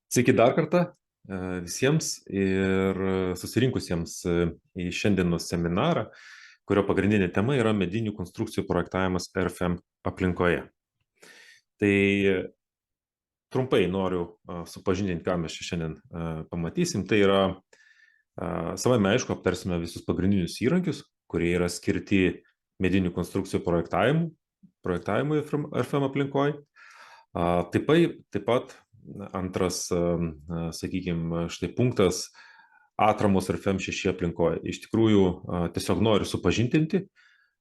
Sveiki dar kartą visiems ir susirinkusiems į šiandienos seminarą, kurio pagrindinė tema yra medinių konstrukcijų projektavimas RFM aplinkoje. Tai trumpai noriu supažindinti, ką mes šiandien pamatysim. Tai yra, savaime aišku, aptarsime visus pagrindinius įrankius, kurie yra skirti medinių konstrukcijų projektavimui RFM aplinkoje. Taip pat antras, sakykime, štai punktas atramos RFM6 aplinkoje. Iš tikrųjų, tiesiog noriu supažintinti,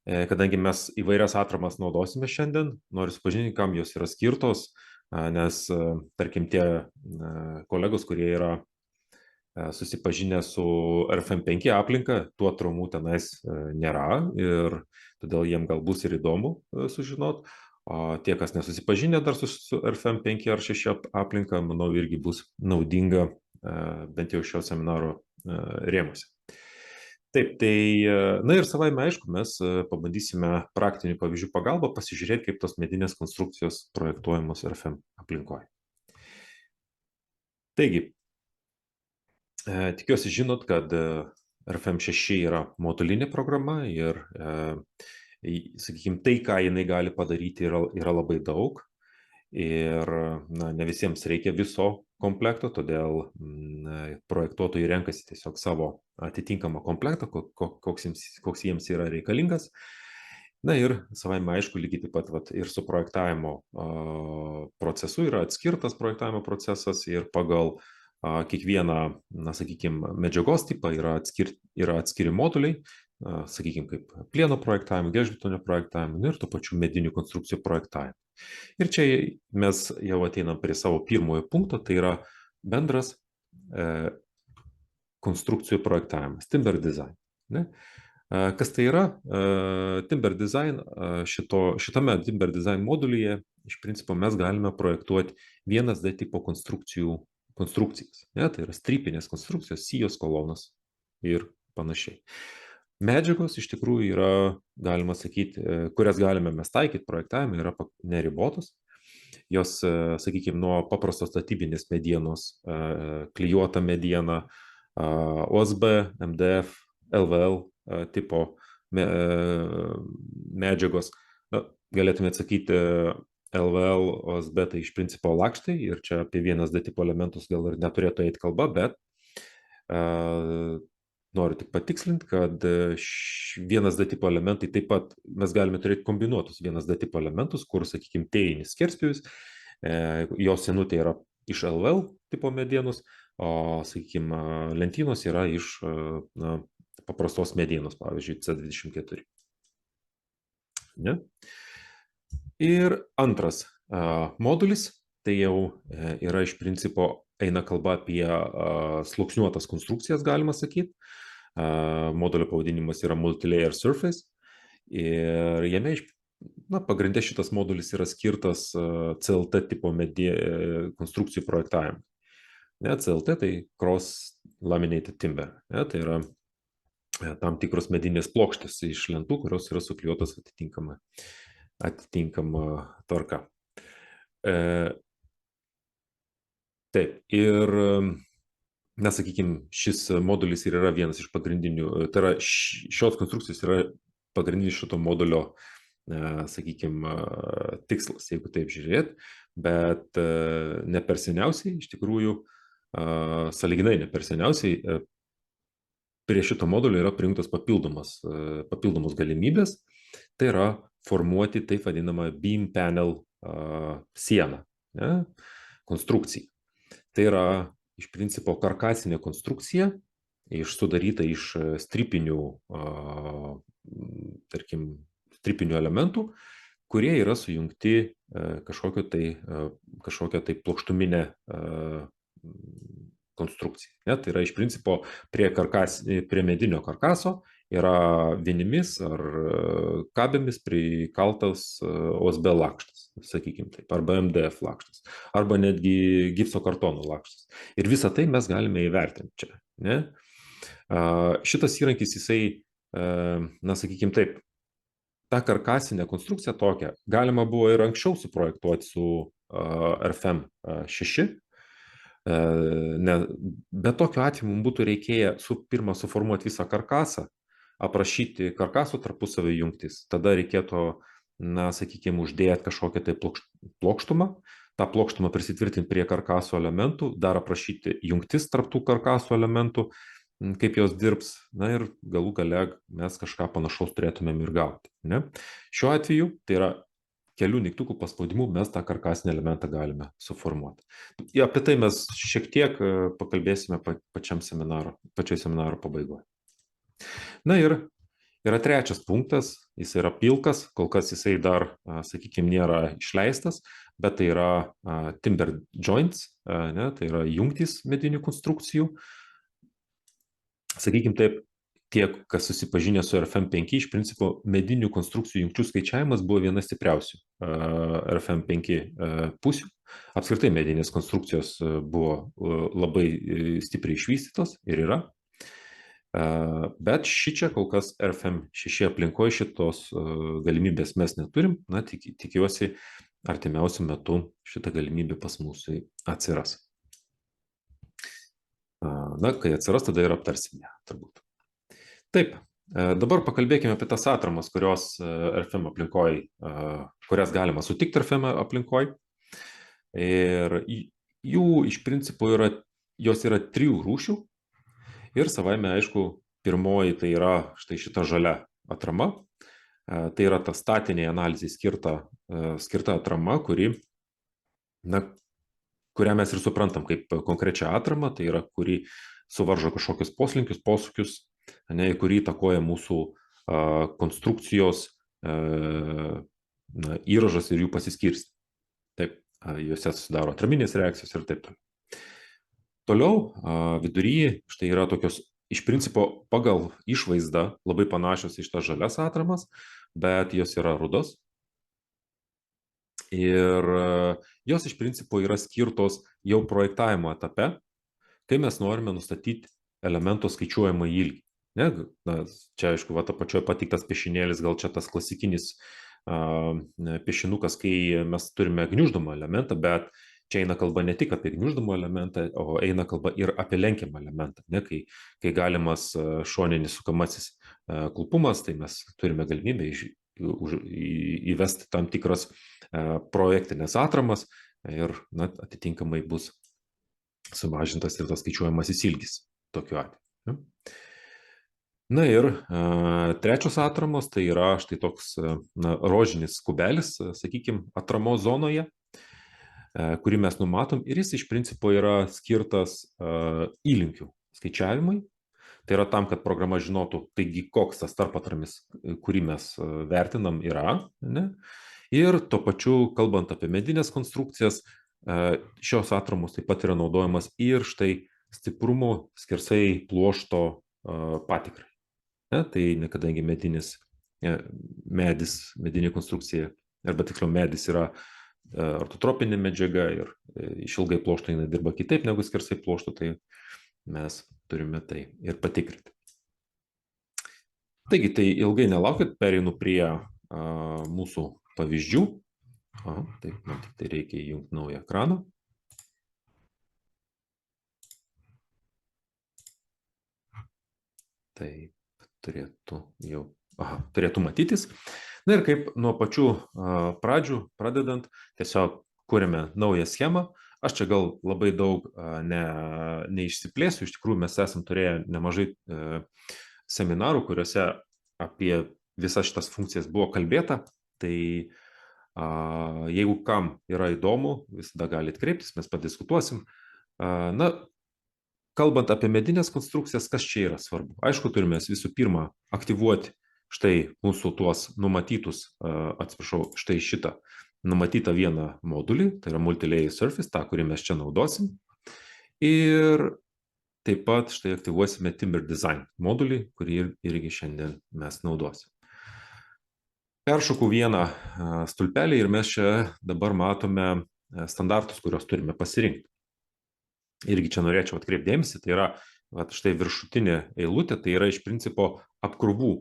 kadangi mes įvairias atramas naudosime šiandien, noriu supažinti, kam jos yra skirtos, nes, tarkim, tie kolegos, kurie yra susipažinę su RFM5 aplinka, tų atramų tenais nėra ir todėl jiem gal bus ir įdomu sužinoti. O tie, kas nesusipažinę dar su RFM5 ar 6 aplinka, manau, irgi bus naudinga bent jau šio seminaro rėmuose. Taip, tai, na ir savaime aišku, mes pabandysime praktinių pavyzdžių pagalbą pasižiūrėti, kaip tos medinės konstrukcijos projektuojamos RFM aplinkoje. Taigi, tikiuosi žinot, kad RFM6 yra modulinė programa ir sakykime, tai, ką jinai gali padaryti, yra labai daug ir ne visiems reikia viso komplekto, todėl projektuotojai renkasi tiesiog savo atitinkamą komplektą, koks jiems yra reikalingas. Na ir savaime aišku, lygiai taip pat ir su projektavimo procesu yra atskirtas projektavimo procesas ir pagal kiekvieną, sakykime, medžiagos tipą yra atskiri moduliai, sakykime, kaip plieno projektavimo, gelžbetonio projektavimo ir tuo pačiu medinių konstrukcijų projektavimo. Ir čia mes jau ateinam prie savo pirmojo punkto, tai yra bendras konstrukcijų projektavimas, timber design. Ne? Kas tai yra? Timber design, šitame timber design modulyje iš principo mes galime projektuoti 1D tipo konstrukcijas. Ne? Tai yra strypinės konstrukcijos, sijos kolonos ir panašiai. Medžiagos iš tikrųjų yra, galima sakyti, kurias galime mes taikyti projektavime, yra neribotos. Jos, sakykime, nuo paprastos statybinės medienos, klijuota mediena, OSB, MDF, LVL tipo medžiagos. Galėtume atsakyti, LVL, OSB tai iš principo lakštai ir čia apie 1D tipo elementus gal ir neturėtų eiti kalba, bet noriu tik patikslinti, kad 1D tipo elementai taip pat mes galime turėti kombinuotus 1D tipo elementus, kur, sakykime, tėjinis skerspjūvis, jo senutė yra iš LVL tipo medienos, o, sakykime, lentynos yra iš paprastos medienos, pavyzdžiui, C24. Ne? Ir antras modulis, tai jau yra iš principo eina kalba apie sluoksniuotas konstrukcijas, galima sakyti. Modulio pavadinimas yra Multilayer Surface ir jame pagrinde šitas modulis yra skirtas CLT tipo konstrukcijų projektavimui. CLT tai Cross Laminated Timber. Tai yra tam tikros medinės plokštės iš lentų, kurios yra suklijuotos atitinkama tvarka. Taip, ir sakykime, šis modulis ir yra vienas iš pagrindinių, tai yra šios konstrukcijos yra pagrindinis šito modulio, sakykime, tikslas, jeigu taip žiūrėt, bet ne per seniausiai, iš tikrųjų, sąlyginai ne per seniausiai, prie šito modulio yra prijungtos papildomos galimybės, tai yra formuoti taip vadinamą beam panel sieną, konstrukciją. Tai yra iš principo karkasinė konstrukcija, sudaryta iš strypinių, tarkim, strypinių elementų, kurie yra sujungti kažkokią tai plokštuminę konstrukciją. Tai yra iš principo prie medinio karkaso yra vienimis ar kabėmis prikaltas OSB lakštas, sakykime taip, arba MDF lakštas, arba netgi gipso kartono lakštas. Ir visą tai mes galime įvertinti čia. Ne? Šitas įrankis, jisai, sakykime taip, tą karkasinę konstrukciją tokią galima buvo ir anksčiau suprojektuoti su RFM6, Bet tokiu atveju mums būtų reikėję pirmą suformuoti visą karkasą, aprašyti karkaso tarpusavio jungtis, tada reikėtų, sakykime, uždėti kažkokią tai plokštumą, tą plokštumą prisitvirtinti prie karkaso elementų, dar aprašyti jungtis tarp tų karkaso elementų, kaip jos dirbs, ir galų gale mes kažką panašaus turėtumėm ir gauti. Ne? Šiuo atveju tai yra kelių mygtukų paspaudimu mes tą karkasinį elementą galime suformuoti. Ir apie tai mes šiek tiek pakalbėsime pačioj seminaro pabaigoje. Na ir yra trečias punktas, jis yra pilkas, kol kas jisai dar, sakykime, nėra išleistas, bet tai yra timber joints, tai yra jungtys medinių konstrukcijų. Sakykime taip, tiek, kas susipažinę su RFM5, iš principo medinių konstrukcijų jungčių skaičiavimas buvo viena stipriausių RFM5 pusių. Apskritai medinės konstrukcijos buvo labai stipriai išvystytos ir yra. Bet šičia kol kas RFM6 aplinkoje šitos galimybės mes neturim. Tikiuosi, artimiausiu metu šita galimybė pas mūsų atsiras. Kai atsiras, tada ir aptarsime, turbūt. Taip, dabar pakalbėkime apie tas atramas, kurios RFM aplinkoje, kurias galima sutikti RFM aplinkoje. Ir jų iš principo jos yra 3 rūšių. Ir savaime, aišku, pirmoji tai yra štai šita žalia atrama. Tai yra ta statiniai analizai skirta atrama, kurią mes ir suprantam kaip konkrečią atramą, tai yra, kuri suvaržo kažkokius poslinkius, posūkius, į kurį įtakoja mūsų konstrukcijos įražas ir jų pasiskirstymą. Taip, juose susidaro atraminės reakcijos ir taip toliau. Toliau viduryje štai yra tokios iš principo pagal išvaizdą labai panašios iš tas žalias atramas, bet jos yra rudos. Ir jos iš principo yra skirtos jau projektavimo etape, kai mes norime nustatyti elemento skaičiuojamą ilgį. Čia, aišku, apačioje pateiktas piešinėlis, gal čia tas klasikinis piešinukas, kai mes turime gniuždomą elementą, bet čia eina kalba ne tik apie gniuždomą elementą, o eina kalba ir apie lenkiamą elementą. Kai galimas šoninis sukamasis klupumas, tai mes turime galimybę įvesti tam tikras projektinės atramas ir atitinkamai bus sumažintas ir tas skaičiuojamasis ilgis tokiu atveju. Na ir trečios atramos tai yra štai toks rožinis kubelis, sakykime, atramos zonoje, kurį mes numatom, ir jis iš principo yra skirtas įlinkių skaičiavimui. Tai yra tam, kad programa žinotų, taigi koks tas tarpatramis, kurį mes vertinam, yra. Ir tuo pačiu, kalbant apie medinės konstrukcijas, šios atramos taip pat yra naudojamas ir štai stiprumo skersai pluošto patikrai. Tai kadangi medinė konstrukcija, arba tiksliau medis yra ortotropinė medžiaga ir iš ilgai pluošto jinai dirba kitaip negu skersai pluošto, tai mes turime tai ir patikrinti. Taigi, tai ilgai nelaukit, pereinu prie mūsų pavyzdžių. Taip, man tik tai reikia įjungti naują ekraną. Taip, turėtų matytis. Na ir kaip nuo pačių pradžių pradedant, tiesiog kūrėme naują schemą. Aš čia gal labai daug neišsiplėsiu, iš tikrųjų mes esam turėję nemažai seminarų, kuriuose apie visas šitas funkcijas buvo kalbėta, tai jeigu kam yra įdomu, visada galite kreiptis, mes padiskutuosim. Kalbant apie medinės konstrukcijas, kas čia yra svarbu? Aišku, turime visų pirma aktyvuoti štai mūsų tuos numatytus, štai šitą numatytą vieną modulį, tai yra multilayer surface, tą, kurį mes čia naudosim. Ir taip pat štai aktyvuosime Timber Design modulį, kurį irgi šiandien mes naudosim. Peršokau vieną stulpelį ir mes čia dabar matome standartus, kuriuos turime pasirinkti. Irgi čia norėčiau atkreipti dėmesį, tai yra štai viršutinė eilutė, tai yra iš principo apkrūvų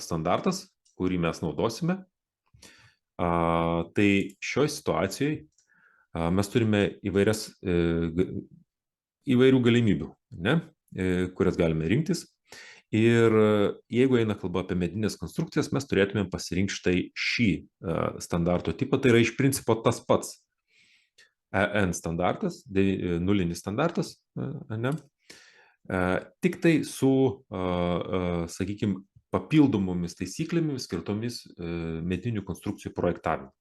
standartas, kurį mes naudosime. Tai šioje situacijoje mes turime įvairias įvairių galimybių, ne, kurias galime rinktis. Ir jeigu eina kalba apie medinės konstrukcijas, mes turėtume pasirinkti štai šį standarto tipą. Tai yra iš principo tas pats EN standartas, nulinis standartas, ne? Tik tai su, sakykime, papildomomis taisyklėmis skirtomis medinių konstrukcijų projektavimui.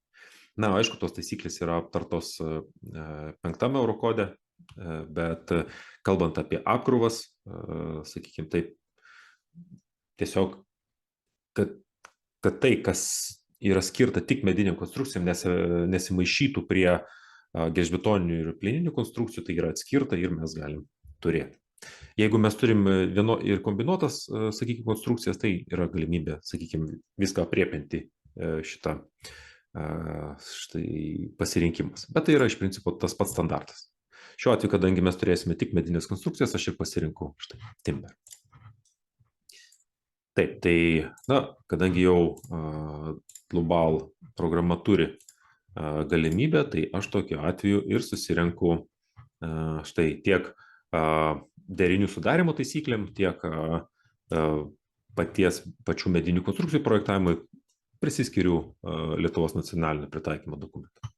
Na, aišku, tos taisyklės yra aptartos 5 Eurokode, bet kalbant apie apkrūvas, sakykime taip, tiesiog, kad tai, kas yra skirta tik mediniam konstrukcijom, nesimaišytų prie gelžbetoninių ir plieninių konstrukcijų, tai yra atskirta ir mes galim turėti. Jeigu mes turim ir kombinuotas, sakykime, konstrukcijas, tai yra galimybė, sakykime, viską apriepinti šitą štai pasirinkimas. Bet tai yra iš principo tas pats standartas. Šiuo atveju, kadangi mes turėsime tik medinės konstrukcijas, aš ir pasirinkau štai timber. Taip, tai, na, kadangi jau Global programa turi galimybę, tai aš tokiu atveju ir susirenku štai tiek derinių sudarimo taisyklėm, tiek pačių medinių konstrukcijų projektavimui prisiskiriu Lietuvos nacionalinio pritaikymo dokumentą.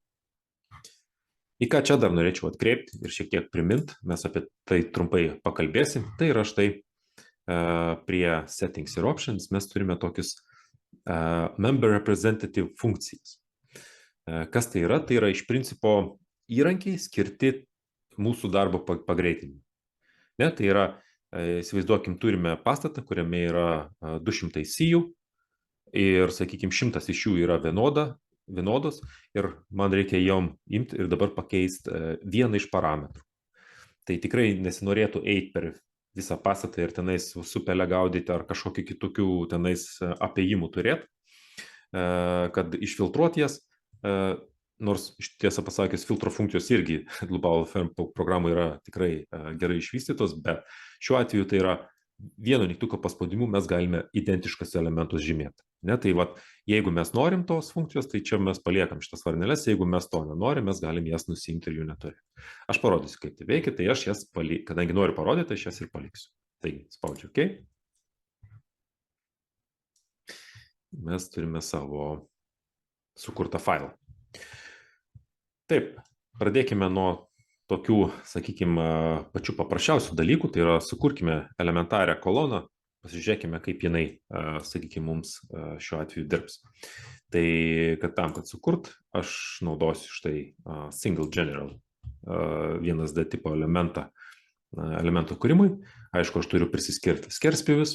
Į ką čia dar norėčiau atkreipti ir šiek tiek primint, mes apie tai trumpai pakalbėsim, tai yra štai prie settings ir options mes turime tokius member representative funkcijas. Kas tai yra? Tai yra iš principo įrankiai skirti mūsų darbo pagreitinimui. Ne, tai yra, įsivaizduokim, turime pastatą, kuriame yra 200 sijų ir, sakykime, 100 iš jų yra vienodos ir man reikia jom imti ir dabar pakeisti vieną iš parametrų. Tai tikrai nesinorėtų eiti per visą pastatą ir tenais su pele gaudyti ar kažkokiu kitokių tenais apėjimų turėti, kad išfiltruoti jas, nors tiesą pasakius filtro funkcijos irgi Global FM programoje yra tikrai gerai išvystytos, bet šiuo atveju tai yra vieno mygtuko paspaudimu mes galime identiškas elementus žymėti. Ne, tai vat, jeigu mes norim tos funkcijos, tai čia mes paliekam šitas varneles, jeigu mes to nenorim, mes galim jas nusimti ir jų neturėti. Aš parodysiu, kaip tai veikia, tai aš jas kadangi noriu parodyti, aš jas ir paliksiu. Taigi, spaudžiu OK. Mes turime savo sukurtą failą. Taip, pradėkime nuo tokių, sakykime, pačių paprasčiausių dalykų, tai yra sukurkime elementarią koloną, pasižiūrėkime, kaip jinai, sakykime, mums šiuo atveju dirbs. Tai kad sukurt, aš naudosiu štai single general 1D tipo elemento kūrimui. Aišku, aš turiu prisiskirti skerspjūvius.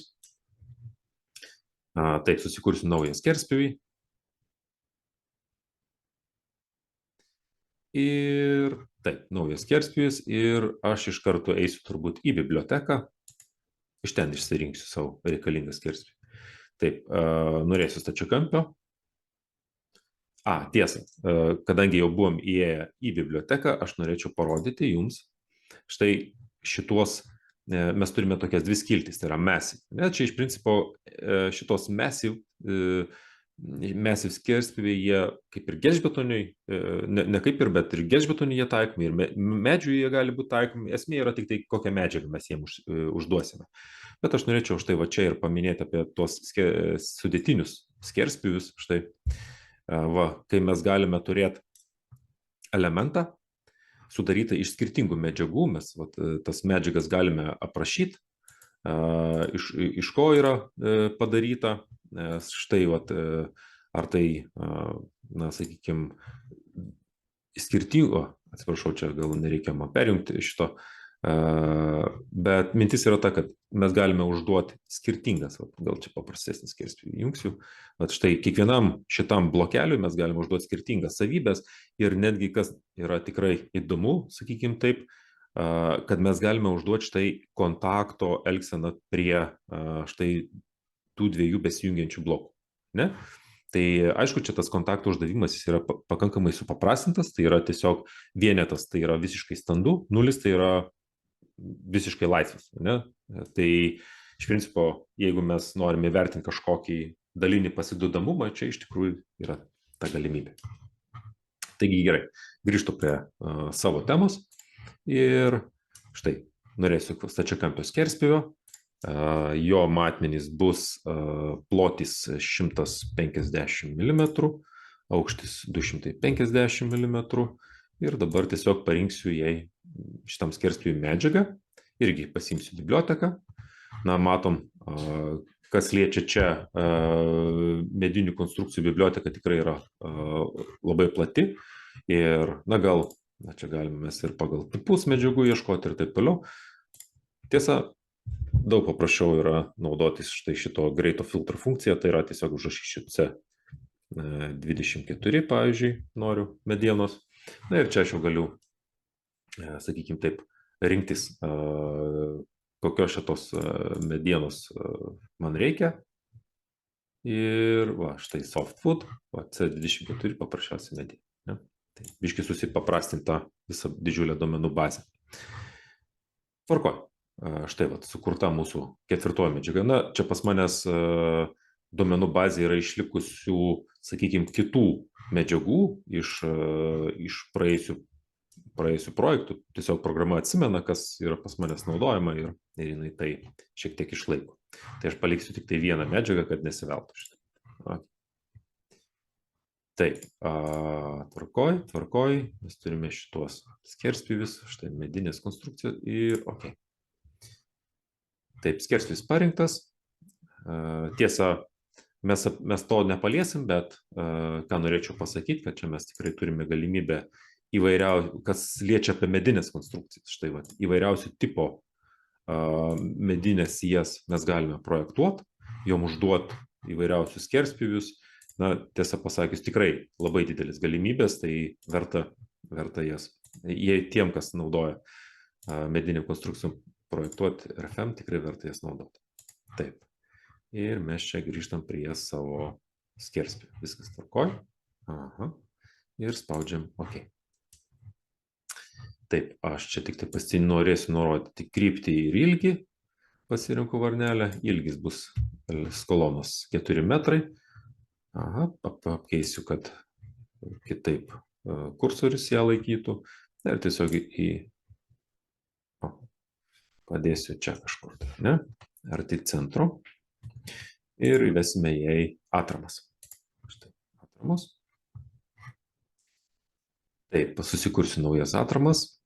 Taip, susikursiu naują skerspjūvį. Ir taip, naujas skerspjūvis ir aš iš karto eisiu turbūt į biblioteką. Iš ten išsirinksiu savo reikalingą skerspjūvį. Taip, norėsiu stačiakampio. Tiesa, kadangi jau buvom įėję į biblioteką, aš norėčiau parodyti jums štai šitos, mes turime tokias dvi skiltis, tai yra massive. Čia iš principo šitos massive skerspjūviai, jie kaip ir gelžbetoniui, ne kaip ir, bet ir gelžbetoniui jie taikomi, ir medžiui jie gali būti taikomi. Esmė yra tik tai, kokią medžiagą mes jiems užduosime. Bet aš norėčiau štai va čia ir paminėti apie tuos sudėtinius skerspjūvius. Štai, va, kai mes galime turėti elementą sudarytą iš skirtingų medžiagų, mes va, tas medžiagas galime aprašyti, iš ko yra padaryta. Štai, vat, ar tai, na, sakykime, skirtingo, atsiprašau, čia gal nereikia man perjungti šito, bet mintis yra ta, kad mes galime užduoti skirtingas, gal čia paprastesnis skerspjūvį jungsiu, bet štai kiekvienam šitam blokeliui mes galime užduoti skirtingas savybės ir netgi kas yra tikrai įdomu, sakykime taip, kad mes galime užduoti štai kontakto elgseną prie štai tų dviejų besijungiančių blokų. Ne? Tai aišku, čia tas kontakto uždavimas jis yra pakankamai supaprastintas, tai yra tiesiog vienetas, tai yra visiškai standu, nulis tai yra visiškai laisvas. Ne? Tai iš principo, jeigu mes norime įvertinti kažkokį dalinį pasiduodamumą, čia iš tikrųjų yra ta galimybė. Taigi gerai, grįžtu prie savo temos ir štai, norėsiu stačiakampio skerspjūvio, jo matmenys bus plotis 150 mm, aukštis 250 mm ir dabar tiesiog parinksiu jai šitam skerspjūviui medžiagą, irgi pasiimsiu biblioteką. Na, matom, kas liečia čia medinių konstrukcijų biblioteka tikrai yra labai plati ir, na, čia galime mes ir pagal tipus medžiagų ieškoti ir taip toliau. Tiesa, daug paprasčiau yra naudotis štai šito greito filtro funkciją, tai yra tiesiog užrašysiu C24, pavyzdžiui, noriu medienos. Na ir čia aš jau galiu, sakykime taip, rinktis, kokios šitos medienos man reikia. Ir va, štai softwood, C24 paprasčiausiai mediena. Tai biškai susipaprastinta visą didžiulę duomenų bazę. Tvarkoj. Štai vat, sukurta mūsų ketvirtoji medžiaga. Na, čia pas manęs duomenų bazė yra išlikusių, sakykime, kitų medžiagų iš praėjusių projektų. Tiesiog programa atsimena, kas yra pas manęs naudojama ir jinai tai šiek tiek išlaiko. Tai aš paliksiu tik tai vieną medžiagą, kad nesiveltų šitą. Taip, tvarkoj, mes turime šitos skerspjūvius, štai medinės konstrukcijos ir ok. Taip, skerspjūvis parinktas. Tiesa, mes to nepaliesim, bet ką norėčiau pasakyti, kad čia mes tikrai turime galimybę kas liečia apie medinės konstrukcijas. Štai va, įvairiausių tipo medinės jas mes galime projektuoti, jom užduoti įvairiausius skerspjūvius. Na, tiesą pasakius, tikrai labai didelis galimybės, tai verta jas. Jei tiem, kas naudoja medinę konstrukciją projektuoti RFM, tikrai verta jas naudoti. Taip. Ir mes čia grįžtam prie savo skerspjūvio. Viskas tvarkoj. Ir spaudžiam OK. Taip, aš čia tik tai norėsiu nurodyti kryptį ir ilgį. Pasirinku varnelę. Ilgis bus kolonos 4 metrai. Apkeisiu, kad kitaip kursorius ją laikytų. Ir tiesiog padėsiu čia kažkur, ne? Arti centro. Ir įvesime jai atramas. Štai, atramas. Taip, susikursiu naujas atramas.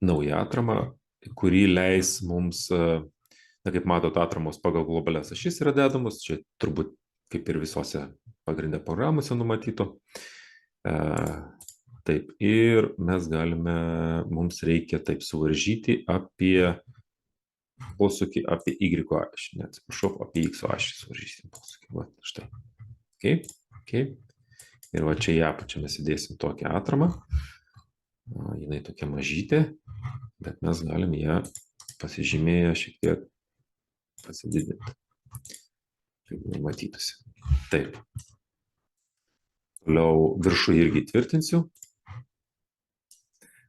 Naują atramą, kurį leis mums, na, kaip matot, atramos pagal globalias ašis yra dedamos. Čia turbūt kaip ir visose pagrindė programuose numatyto. Taip, ir mums reikia taip suvaržyti apie posūkį, apie Y ašį, neatsiprašau, apie X ašį suvaržysim posūkį. Va, štai. Ok. Ir va čia į apačią mes įdėsim tokią atramą. Jinai tokia mažytė, bet mes galim ją pasižymėję šiek tiek pasididinti. Kaip matytųsi. Taip. Toliau viršų irgi tvirtinsiu.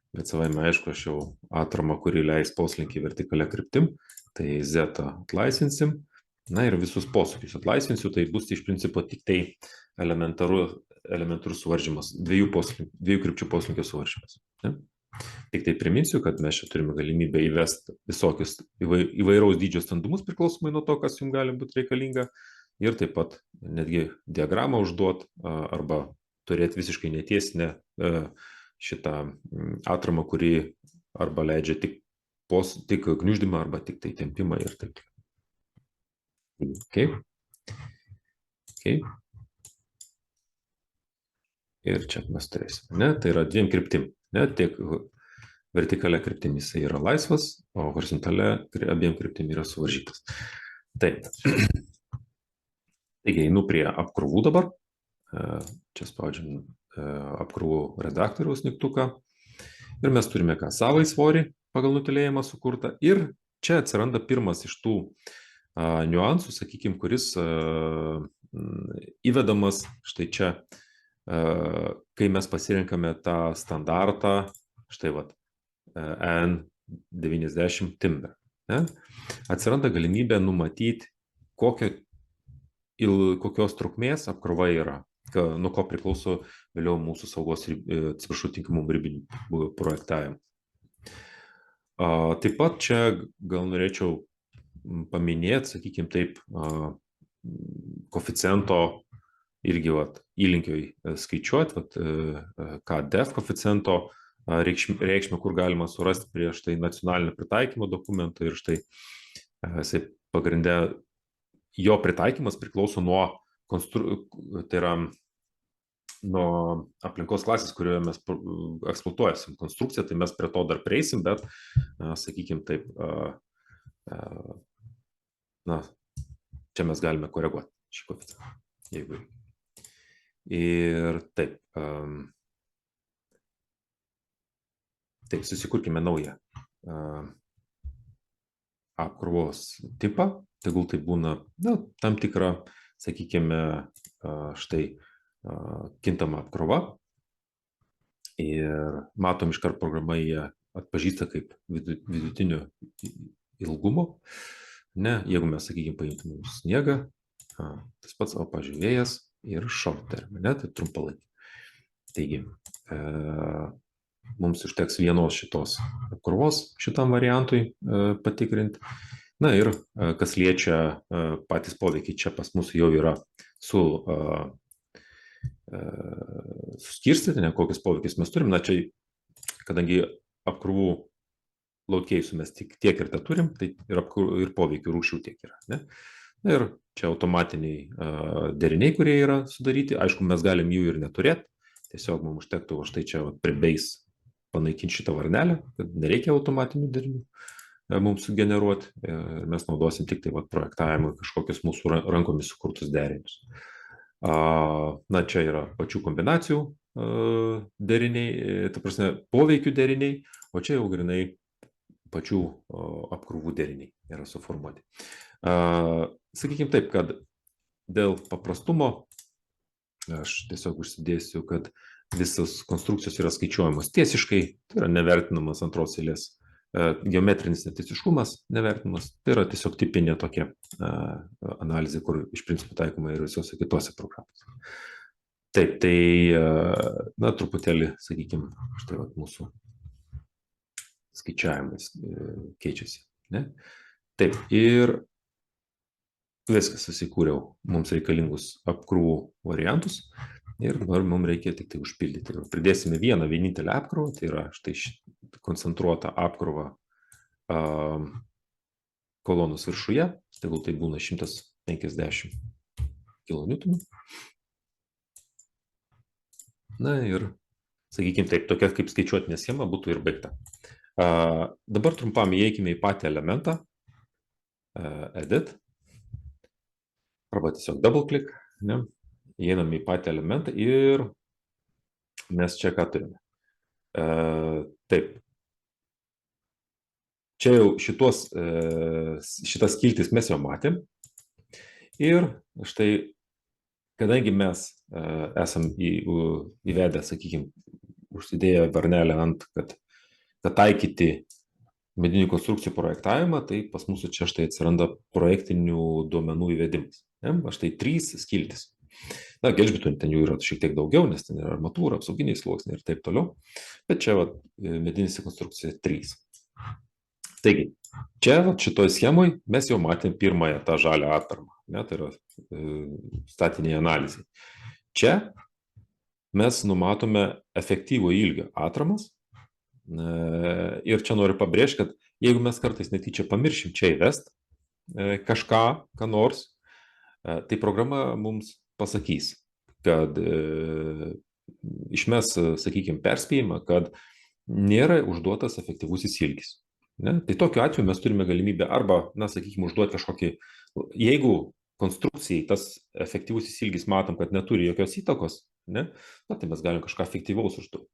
Bet savaime aišku, aš jau atramą, kuri leis poslinkį vertikalia kryptim, tai Z atlaisvinsim. Na ir visus posūkius atlaisvinsiu, tai bus iš principo tik tai elementarus suvaržymas, dviejų krypčių poslinkio suvaržymas. Ne? Tik tai priminsiu, kad mes čia turime galimybę įvesti visokius įvairaus dydžio standumus priklausomai nuo to, kas jums gali būti reikalinga. Ir taip pat netgi diagramą užduoti arba turėti visiškai netiesinę šitą atramą, kuri arba leidžia tik gniuždymą arba tik tai tempimą ir taip. Ok. Ir čia mes turėsime, ne? Tai yra dviem kryptim. Ne? Tiek vertikalia kryptim jisai yra laisvas, o horizontalia abiem kryptim yra suvaržytas. Taip. Taigi, einu prie apkrovų dabar. Čia spaudžiam apkrovų redaktoriaus mygtuką. Ir mes turime savąjį svorį pagal nutylėjimą sukurtą. Ir čia atsiranda pirmas iš tų niuansų, sakykime, kuris įvedamas štai čia, kai mes pasirinkame tą standartą, štai vat, N90 timber. Ne? Atsiranda galimybė numatyti, kokios trukmės apkrova yra, nuo ko priklauso vėliau mūsų saugos, tinkamumų ribinių projektavimų. Taip pat čia gal norėčiau paminėti, sakykime taip, koeficiento irgi įlinkiui skaičiuoti, KDF koeficiento reikšmę, kur galima surasti prieš tai nacionalinio pritaikymo dokumentą ir štai jisai pagrinde jo pritaikymas priklauso nuo tai yra nuo aplinkos klasės, kurioje mes eksploatuosim konstrukciją, tai mes prie to dar prieisim, bet, sakykime taip, čia mes galime koreguoti šį koeficientą, jeigu. Ir taip, susikurkime naują apkrovos tipą, tegul tai būna tam tikra, sakykime, štai kintama apkrova ir matom iškart programa jie atpažįsta kaip vidutinio ilgumo. Jeigu mes, sakykime, paimtume sniegą, tas pats, pavyzdžiui, vėjas ir short term, tai trumpalaikį. Taigi, mums užteks vienos šitos apkrovos šitam variantui patikrinti. Ir kas liečia patys poveikiai, čia pas mus jau yra suskirstyti, kokius poveikius mes turim. Čia, kadangi apkrovų laukėjusų mes tiek ir tą turim, tai ir poveikių rūšių tiek yra. Ir čia automatiniai deriniai, kurie yra sudaryti. Aišku, mes galim jų ir neturėti. Tiesiog mums užtektų štai čia prie base panaikinti šitą varnelę, kad nereikia automatinių derinių mums sugeneruoti. Mes naudosim tik tai projektavimui kažkokius mūsų rankomis sukurtus derinius. Čia yra pačių kombinacijų deriniai, ta prasme, poveikių deriniai, o čia jau grinai pačių apkrovų deriniai yra suformuoti. Sakykime taip, kad dėl paprastumo aš tiesiog užsidėsiu, kad visos konstrukcijos yra skaičiuojamos tiesiškai, tai yra nevertinamas antros eilės geometrinis netiesiškumas nevertinamas, tai yra tiesiog tipinė tokia analizė, kur iš principo taikoma ir visose kitose programose. Taip, tai truputėlį, sakykime, štai mūsų skaičiavimas keičiasi. Taip, ir viskas susikūriau mums reikalingus apkrovų variantus ir dabar mums reikia tik tai užpildyti. Pridėsime vienintelę apkrovą, tai yra štai koncentruota apkrova kolonus viršuje, tegul tai būna 150 kN. Ir, sakykime taip, tokia kaip skaičiuotinė schema būtų ir baigta. Dabar trumpam įeikime į patį elementą, edit, arba tiesiog double click, įeiname į patį elementą ir mes čia ką turime. Taip, čia jau šitas skiltis mes jau matėm ir štai, kadangi mes esam įvedę, sakykime, užsidėję varnelę ant, kad taikyti medinių konstrukcijų projektavimą, tai pas mūsų čia štai atsiranda projektinių duomenų įvedimas. Štai 3 skiltis. Gelžbetonį ten jų yra šiek tiek daugiau, nes ten yra armatūra, apsauginiai sluoksniai ir taip toliau. Bet čia medinėse konstrukcija 3. Taigi, čia šitoj schemoj mes jau matėm pirmąją tą žalią atramą. Tai yra statiniai analizai. Čia mes numatome efektyvų ilgio atramas. Ir čia noriu pabrėžti, kad jeigu mes kartais netyčia pamiršim čia įvest kažką, ką nors, tai programa mums pasakys, kad išmes, sakykime, perspėjimą, kad nėra užduotas efektyvusis ilgis. Tai tokiu atveju mes turime galimybę arba, sakykime, užduoti kažkokį, jeigu konstrukcijai tas efektyvusis ilgis matom, kad neturi jokios įtakos, tai mes galim kažką efektyvaus užduoti.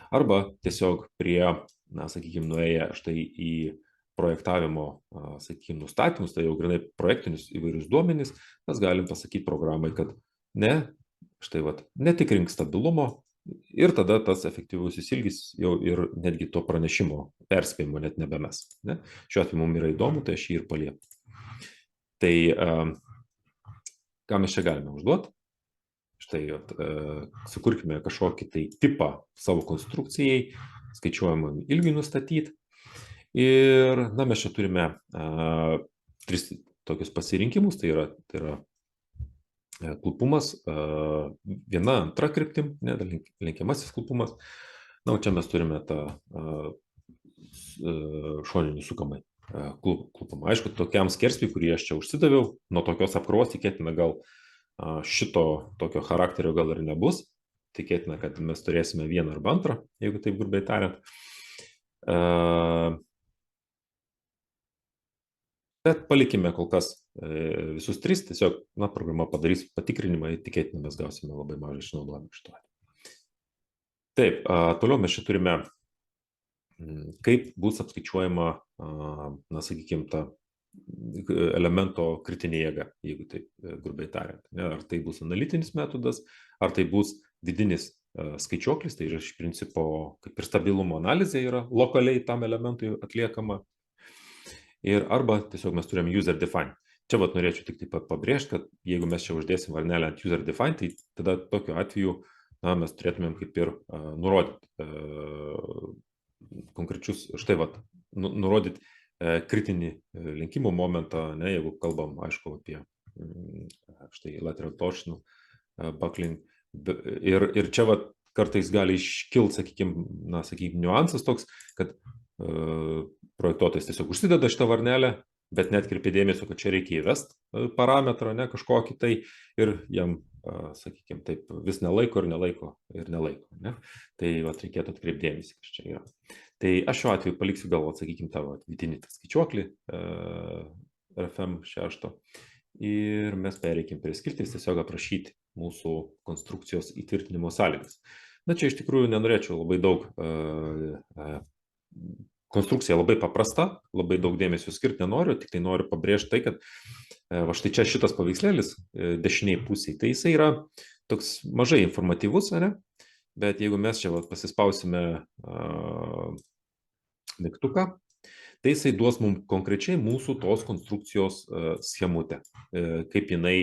Arba tiesiog prie, sakykime, nuėję štai į projektavimo, sakykime, nustatymus, tai jau grinai projektinius įvairius duomenys, mes galim pasakyti programai, kad štai netikrink stabilumo ir tada tas efektyvusis ilgis jau ir netgi to pranešimo perspėjimo net nebemes. Šiuo atveju mums yra įdomu, tai aš jį ir palieku. Tai ką mes čia galime užduoti? Štai sukurkime kažkokį tai tipą savo konstrukcijai, skaičiuojamam ilgiui nustatyti Ir, na, mes čia turime tris tokius pasirinkimus, tai yra klupumas, viena, antra kryptim, ne, lenkiamasis klupumas. Na, o čia mes turime tą šoninį sukamai klupumą. Aišku, tokiam skersvį, kurį aš čia užsidaviau, nuo tokios apkrovos tikėtina gal šito tokio charakterio gal ir nebus. Tikėtina, kad mes turėsime vieną arba antrą, jeigu taip grubiai tariant. Bet palikime kol kas visus tris, tiesiog, na, programa padarys patikrinimą, tikėtina mes gausime labai mažai išnaudojimą iš to. Taip, toliau mes čia turime, kaip bus apskaičiuojama, na, sakykime, ta elemento kritinė jėga, jeigu taip grubiai tariant. Ar tai bus analitinis metodas, ar tai bus vidinis skaičiuoklis, tai yra iš principo kaip ir stabilumo analizė yra lokaliai tam elementui atliekama. Ir arba tiesiog mes turime user define. Čia vat norėčiau tik taip pat pabrėžti, kad jeigu mes čia uždėsim varnelę ant user define, tai tada tokiu atveju mes turėtumėm kaip ir nurodyti konkrečius, štai vat, nurodyti kritinį lenkimo momentą, ne, jeigu kalbam, aišku, apie štai lateral torsion buckling. Ir čia vat, kartais gali iškilti, sakykime, niuansas toks, kad projektuotojas tiesiog užsideda šitą varnelę, bet netkreipia dėmesio, kad čia reikia įvesti parametrą, ne, kažkokį tai, ir jam, sakykime, taip vis nelaiko ir nelaiko ir nelaiko. Ne? Tai vat, reikėtų atkreipti dėmesį, kas čia yra. Tai aš šiuo atveju paliksiu galvoti, sakykime, tavo vidinį skaičiuoklį RFM 6 ir mes pereikim prie skilties tiesiog aprašyti mūsų konstrukcijos įtvirtinimo sąlygas. Na, čia iš tikrųjų nenorėčiau labai daug, konstrukcija labai paprasta, labai daug dėmesio skirti nenoriu, tik tai noriu pabrėžti tai, kad va štai čia šitas paveikslėlis dešiniai pusiai, tai jisai yra toks mažai informatyvus, ne? Bet jeigu mes čia pasispausime mygtuką, tai jisai duos mums konkrečiai mūsų tos konstrukcijos schemutę, kaip jinai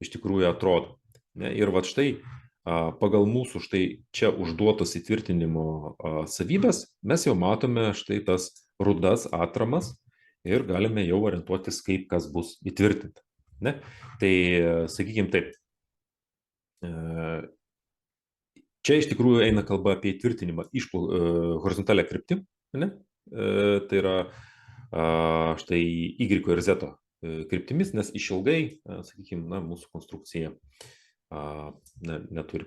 iš tikrųjų atrodo. Ir va štai pagal mūsų štai čia užduotos įtvirtinimo savybės mes jau matome štai tas rudas atramas ir galime jau orientuotis, kaip kas bus įtvirtinta. Ne? Tai sakykime taip, čia iš tikrųjų eina kalba apie įtvirtinimą iš horizontalia kryptim, ne? Tai yra štai Y ir Z kryptimis, nes išilgai, sakykime, mūsų konstrukcija neturi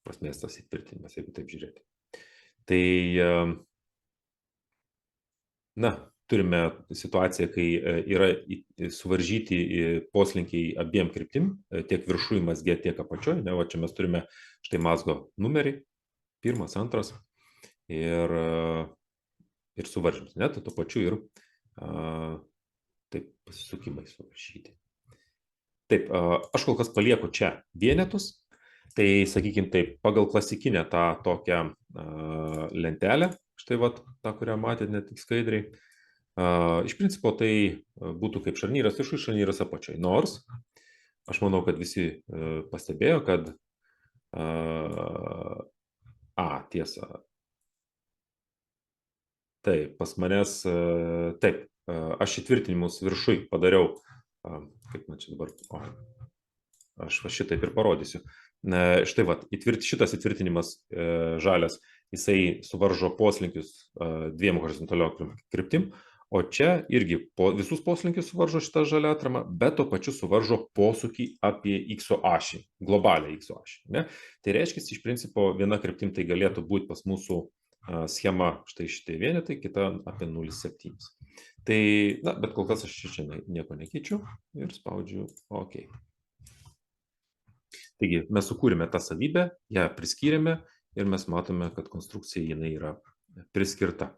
prasmės tas įtvirtinimas, jeigu taip žiūrėti. Tai, na, turime situaciją, kai yra suvaržyti poslinkiai abiem kryptim, tiek viršuj mazge, tiek apačioj. Ne, va čia mes turime štai mazgo numerį, 1, 2 ir suvaržymus, ne, tai tuo pačiu ir taip pasisukimai surašyti. Taip, aš kol kas palieku čia vienetus, tai sakykime taip, pagal klasikinę tą tokią lentelę, štai vat, tą, kurią matėte ne tik skaidriai, iš principo tai būtų kaip šarnyras viršuj, šarnyras apačioj. Nors, aš manau, kad visi pastebėjo, kad tiesa. Taip, pas manęs, taip, aš įtvirtinimus viršuj padariau, kaip man čia dabar, aš va šitaip ir parodysiu. Štai va, šitas įtvirtinimas žalias, jisai suvaržo poslinkius dviem horizontaliom kryptim, o čia irgi visus poslinkius suvaržo šitą žalią atramą, bet to pačiu suvaržo posūkį apie X ašį, globalią X ašį. Ne? Tai reiškia, iš principo, viena kryptim tai galėtų būti pas mūsų schema štai šitai vienetai, kita apie 0,7. Tai, na, bet kol kas aš čia nieko nekeičiu ir spaudžiu OK. Taigi, mes sukūrėme tą savybę, ją priskyrėme ir mes matome, kad konstrukcija jinai yra priskirta.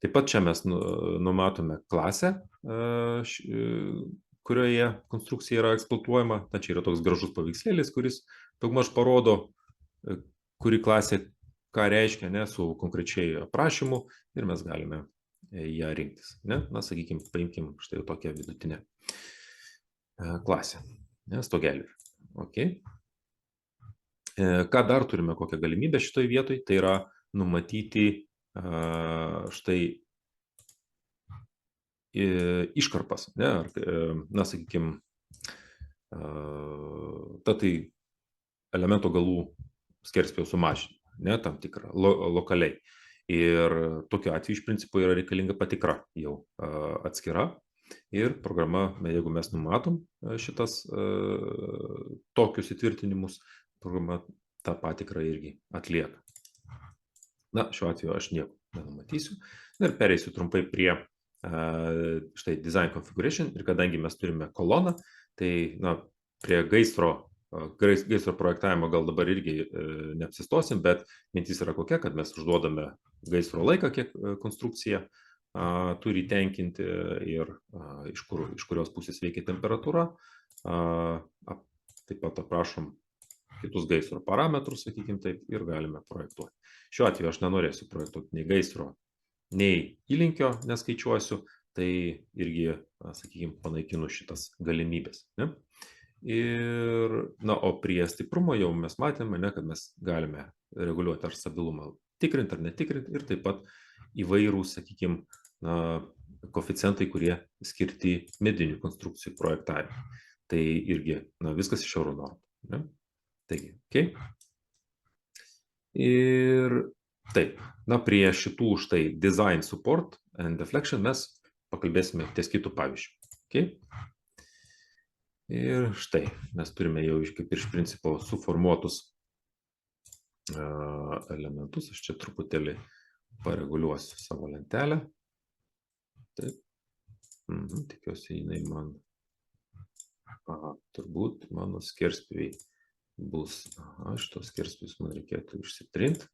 Taip pat čia mes numatome klasę, kurioje konstrukcija yra eksploatuojama. Na, čia yra toks gražus paveikslėlis, kuris daugmaž parodo, kuri klasė ką reiškia, ne, su konkrečiai aprašymu ir mes galime ją rinktis. Ne? Na, sakykime, paimkim štai tokią vidutinę klasę. Ne, stogelį. Okay. Ką dar turime, kokią galimybę šitoj vietoj, tai yra numatyti štai iškarpas, ne, ar, na, sakykime, tai elemento galų skerspjūvio sumažinimą, ne, tam tikrą, lokaliai. Ir tokiu atveju iš principo yra reikalinga patikra jau atskira. Ir programa, jeigu mes numatom šitas tokius įtvirtinimus, programa tą patikrą irgi atlieka. Na, šiuo atveju aš nieko nenumatysiu. Ir pereisiu trumpai prie štai design configuration. Ir kadangi mes turime koloną, tai na, prie gaisro projektavimo gal dabar irgi neapsistosim, bet mintis yra kokia, kad mes užduodame gaisro laiką, kiek konstrukcija turi tenkinti ir iš kurios pusės veikia temperatūra. Taip pat aprašom kitus gaisro parametrus, sakykime taip, ir galime projektuoti. Šiuo atveju aš nenorėsiu projektuoti nei gaisro, nei įlinkio neskaičiuosiu, tai irgi, sakykime, panaikinu šitas galimybės. Ne? Ir, na, o prie stiprumo jau mes matėme, ne, kad mes galime reguliuoti ar stabilumą tikrinti ar netikrinti ir taip pat įvairūs, sakykime, koeficientai, kurie skirti medinių konstrukcijų projektavimui. Tai irgi, na, viskas iš euro normų. Ne? Taigi, okay. Ir taip, na, prie šitų štai design support and deflection mes pakalbėsime ties kitų pavyzdžių. Okay. Ir štai, mes turime jau kaip iš principo suformuotus elementus. Aš čia truputėlį pareguliuosiu savo lentelę. Taip. Tikiuosi, jinai man... turbūt mano skerspjūviai bus... šitos skerspjūvius man reikėtų išsitrinti,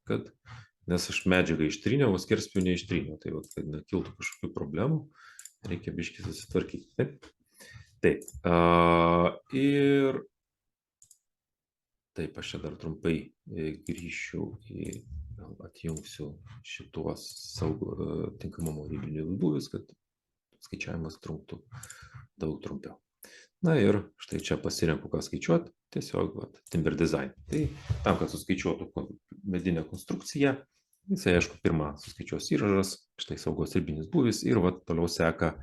nes aš medžiagą ištryniau, o skerspjūvių neištryniau. Tai vat, kad nekiltų kažkokių problemų, reikia biškį susitvarkyti. Taip. Taip, ir taip, aš čia dar trumpai grįšiu atjungsiu šituos tinkamumo ribinius būvius, kad skaičiavimas trunktų daug trumpiau. Na ir štai čia pasirenku, ką skaičiuoti, tiesiog timber design. Tai tam, kad suskaičiuotų medinę konstrukciją, jisai, aišku, pirmą suskaičiuos įražas, štai saugos ribinis būvis ir toliau seka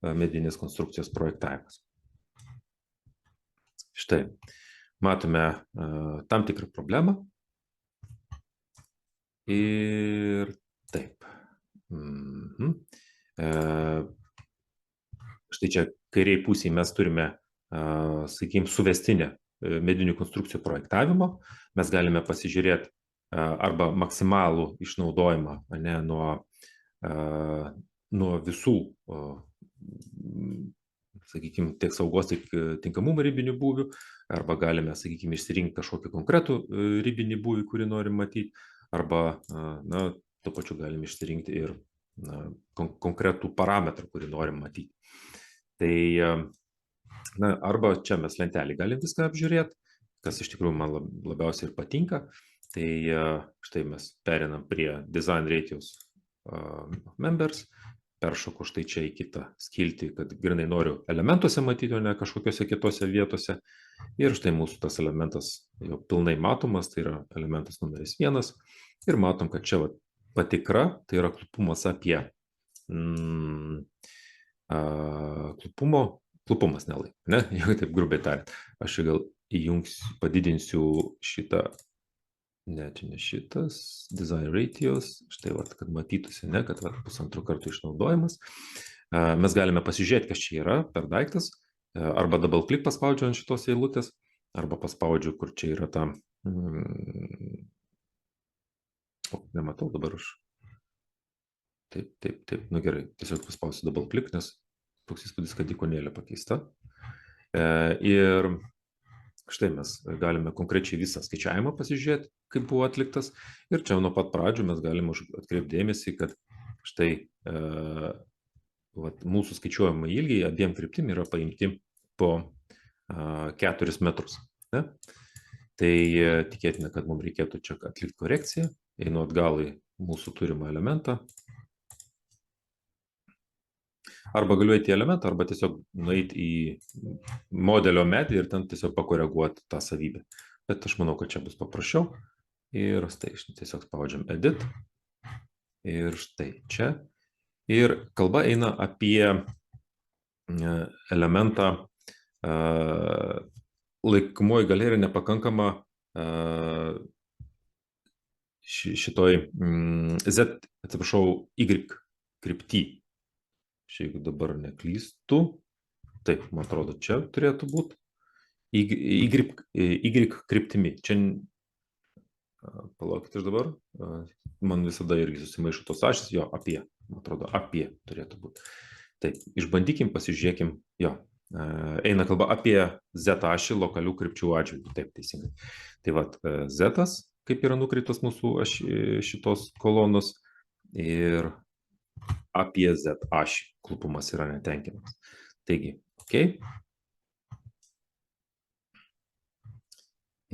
medinės konstrukcijos projektavimas. Štai, matome tam tikrą problemą. Ir taip. Štai čia kairiai pusėje mes turime, sakykime, suvestinę medinių konstrukcijų projektavimo. Mes galime pasižiūrėti arba maksimalų išnaudojimą, ne, nuo visų, sakykime, tiek saugos, tiek tinkamumo ribinių būvių, arba galime, sakykime, išsirinkti kažkokį konkretų ribinį būvį, kurį norim matyti, arba, na, tuo pačiu galime išsirinkti ir konkretų parametrą, kurį norim matyti. Tai, na, arba čia mes lentelį galim viską apžiūrėti, kas iš tikrųjų man labiausiai ir patinka. Tai štai mes perinam prie design ratios members, peršoku štai čia į kitą skiltį, kad grinai noriu elementuose matyti, o ne kažkokiose kitose vietose. Ir štai mūsų tas elementas jau pilnai matomas, tai yra elementas numeris 1. Ir matom, kad čia patikra, tai yra klupumas apie klupumas nelaik, ne, jeigu taip grubiai tariant. Aš čia gal įjungsiu, padidinsiu šitą, ne, čia ne šitas, design ratios, štai, kad matytųsi, ne, kad 1,5 kartų išnaudojimas. Mes galime pasižiūrėti, kas čia yra per daiktas, arba double click paspaudžiu ant šitos eilutės, arba paspaudžiu, kur čia yra ta, nematau dabar aš, taip, nu gerai, tiesiog paspausiu double click, nes toks įspūdis, kad ikonėlė pakeista. Ir štai mes galime konkrečiai visą skaičiavimą pasižiūrėti, kaip buvo atliktas. Ir čia nuo pat pradžių mes galime atkreipti dėmesį, kad štai mūsų skaičiuojama ilgiai abiem kryptim yra paimti po 4 metrus. Ne? Tai tikėtina, kad mums reikėtų čia atlikti korekciją. Einu atgal į mūsų turimą elementą. Arba galiu eiti į elementą, arba tiesiog nueiti į modelio medį ir ten tiesiog pakoreguoti tą savybę. Bet aš manau, kad čia bus paprasčiau. Ir štai tiesiog spaudžiam edit. Ir štai čia. Ir kalba eina apie elementą laikomoji galia yra nepakankama šitoj Y krypty. Jeigu dabar neklystu, taip, man atrodo, čia turėtų būti Y kryptimi. Čia, palaukit aš dabar, man visada irgi susimaišo tos ašys, jo, apie, man atrodo, apie turėtų būti. Taip, išbandykim, pasižiūrėkim, jo, eina kalba apie Z ašį lokalių krypčių atžvilgių, taip, teisingai. Tai vat, Z, kaip yra nukreiptas mūsų šitos kolonos, ir apie Z ašį klupumas yra netenkinamas. Taigi, ok.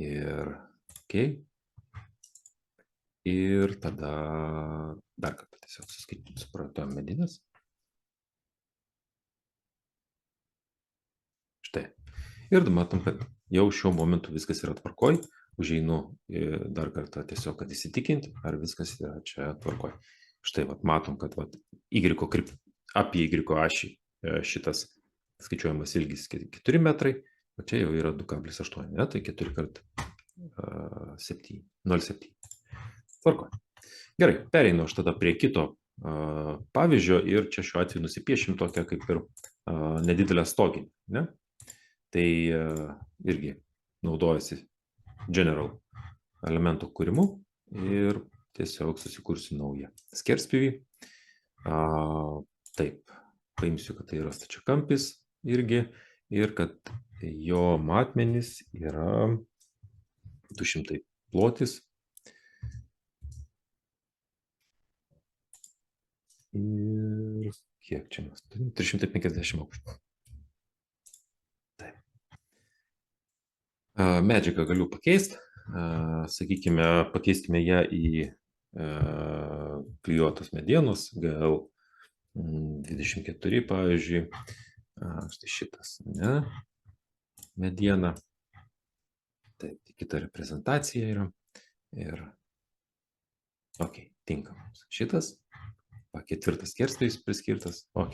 Ir ok. Ir tada dar kartą tiesiog suprojektuojam medines. Štai. Ir matom, kad jau šiuo momentu viskas yra tvarkoj. Užeinu dar kartą tiesiog, kad įsitikinti, ar viskas yra čia tvarkoj. Štai, vat, matom, kad vat, apie Y ašį šitas skaičiuojamas ilgis 4 metrai, o čia jau yra 2,8, ne? Tai 4 kart 7, 0,7. Tvarkoj. Gerai, pereinu aš tada prie kito pavyzdžio ir čia šiuo atveju nusipiešim tokią kaip ir nedidelę stoginę, ne? Tai irgi naudojasi general elementų kūrimu ir tiesiog susikursiu naują skerspjūvį. Taip, paimsiu, kad tai yra stačiakampis irgi ir kad jo matmenys yra 200 plotis. Ir kiek čia mes turime? 350 aukštų. Taip. Medžiagą galiu pakeisti. Sakykime, pakeiskime ją į klijuotos medienos, gal 24, pavyzdžiui. Štai šitas, ne? Mediena. Taip, kita reprezentacija yra. Ir, ok, tinkamas. Šitas. Ketvirtas skerspjūvis priskirtas. Ok.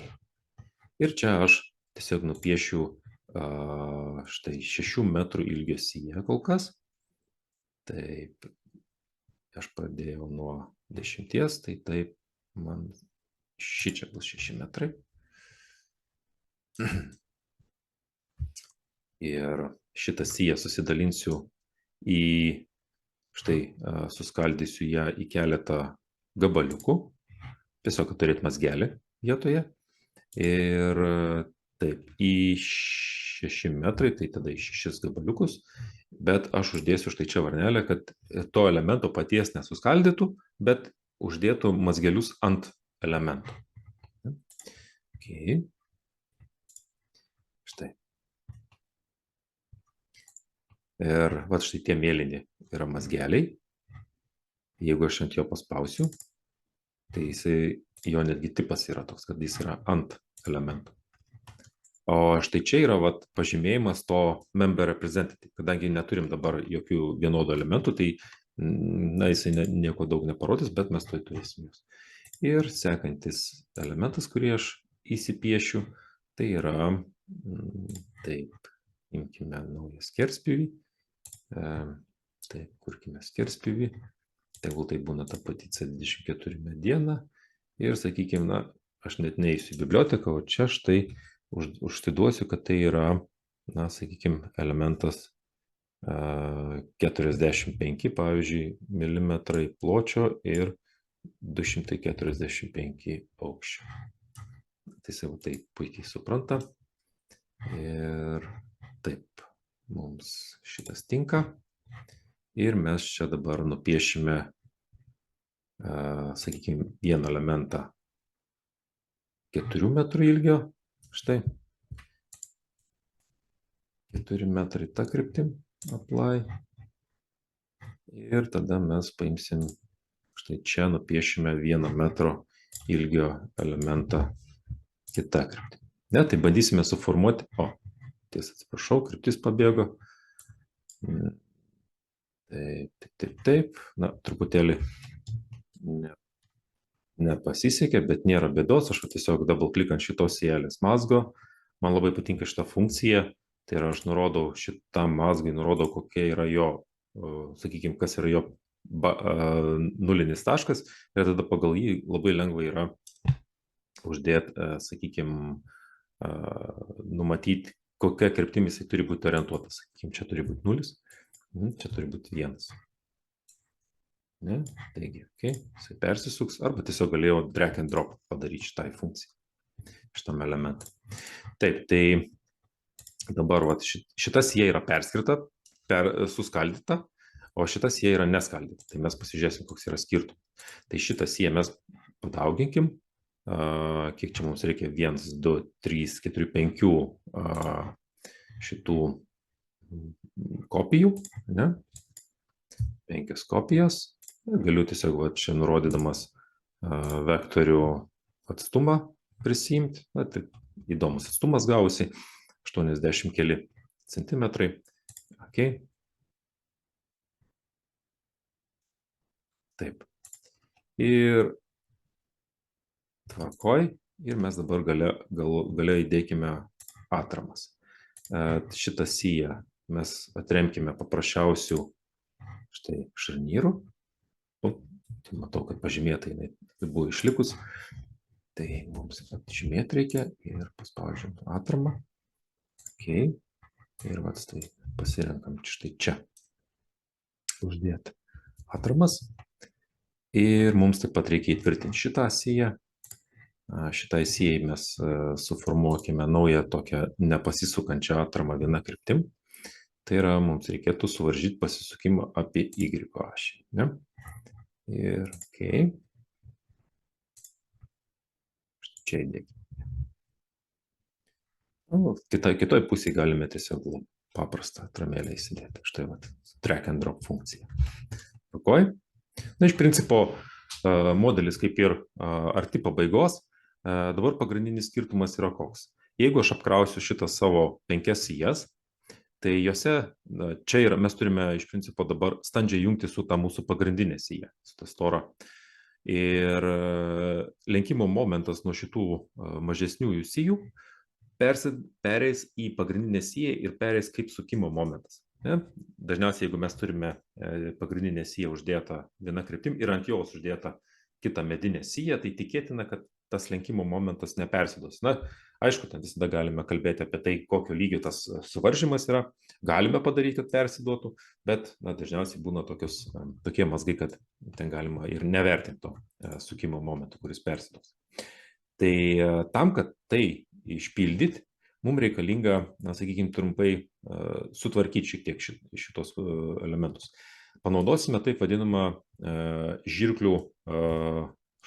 Ir čia aš tiesiog nupiešiu štai 6 metrų ilgio siją kol kas. Taip. Aš pradėjau nuo 10, tai taip, man šičia bus 6 metrai. Ir šitą siją susidalinsiu į, štai, suskaldysiu ją į keletą gabaliukų. Tiesiog, kad turėt mazgelį vietoje. Ir taip, į 6 metrai, tai tada į 6 gabaliukus. Bet aš uždėsiu štai čia varnelę, kad to elemento paties nesuskaldytų, bet uždėtų mazgelius ant elemento. Okay. Štai. Ir va štai tie mėlyni yra mazgeliai. Jeigu aš ant jo paspausiu, tai jo netgi tipas yra toks, kad jis yra ant elemento. O štai čia yra vat, pažymėjimas to member representative. Kadangi neturim dabar jokių vienodų elementų, tai na, jisai nieko daug neparodys, bet mes to turėsim jūs. Ir sekantis elementas, kurį aš įsipiešiu, tai yra, taip, imkime naują skerspjūvį. Taip, kurkime skerspjūvį. Tegul tai būna ta pati C24 mediena. Ir sakykime, na, aš net neįsiu į biblioteką, o čia štai užsiduosiu, kad tai yra, na, sakykime, elementas 45, pavyzdžiui, milimetrai pločio ir 245 aukščio. Tai savo tai puikiai supranta. Ir taip, mums šitas tinka. Ir mes čia dabar nupiešime, sakykime, vieną elementą 4 metrų ilgio. Štai. 4 metrai ta kryptim. Apply. Ir tada mes paimsim, štai čia nupiešime 1 metro ilgio elementą kitą kryptim. Ne, tai bandysime suformuoti. O, tiesa, atsiprašau, kryptis pabėgo. Taip. Na, truputėlį nepasisekė, bet nėra bėdos. Aš tiesiog double click ant šitos sielės mazgo. man labai patinka šitą funkciją, tai yra aš nurodau šitam mazgui, nurodau kokia yra jo, sakykime, kas yra jo nulinis taškas ir tada pagal jį labai lengva yra uždėti, sakykime, numatyti, kokia kryptimi jisai turi būti orientuotas. Sakykime, čia turi būti 0, čia turi būti 1. Ne? Taigi, jisai persisuks, arba tiesiog galėjau drag and drop padaryti šitai funkcijai, šitam elementui. Taip, tai dabar šitas jie yra perskrita, suskaldyta, o šitas jie yra neskaldyta. Tai mes pasižiūrėsim, koks yra skirtumas. Tai šitas jie mes padauginkim, kiek čia mums reikia, 1, 2, 3, 4, 5 šitų kopijų, ne? 5 kopijas. Galiu tiesiog čia nurodydamas vektorių atstumą prisimti. Na, tai įdomus atstumas gausi, 80 keli centimetrai. Okay. Taip. Ir tvarkoj. Ir mes dabar gale įdėkime atramas. Šitą siją mes atremkime paprasčiausių štai šarnyrų. Matau, kad pažymėta jinai buvo išlikus. Tai mums atžymėti reikia ir paspaudžiam atramą. Okay. Ir tai pasirenkam štai čia. Uždėti atramas. Ir mums taip pat reikia įtvirtinti šitą siją. Šitai sijai mes suformuokime naują tokią nepasisukančią atramą viena kryptim. Tai yra, mums reikėtų suvaržyti pasisukimą apie Y ašį. Ne? Ir čia įdėkime. Kitoj pusėje galime tiesiog paprastą atramėlę įsidėti. Štai drag and drop funkcija. Na, iš principo, modelis kaip ir arti pabaigos. Dabar pagrindinis skirtumas yra koks. Jeigu aš apkrausiu šitą savo 5 sijas, tai jose, čia mes turime iš principo dabar standžiai jungti su ta mūsų pagrindinė sija, su ta stora. Ir lenkimo momentas nuo šitų mažesniųjų sijų pereis į pagrindinę siją ir pereis kaip sukimo momentas. Dažniausiai, jeigu mes turime pagrindinę siją uždėtą viena kryptim ir ant jos uždėtą kitą medinę siją, tai tikėtina, kad tas lenkimo momentas nepersiduos. Na, aišku, ten visada galime kalbėti apie tai, kokio lygio tas suvaržymas yra. Galime padaryti, kad persiduotų, bet dažniausiai būna tokie mazgai, kad ten galima ir nevertinti to sukimo momento, kuris persiduos. Tai tam, kad tai išpildyti, mums reikalinga, sakykime, trumpai sutvarkyti šiek tiek šitos elementus. Panaudosime taip vadinamą žirklių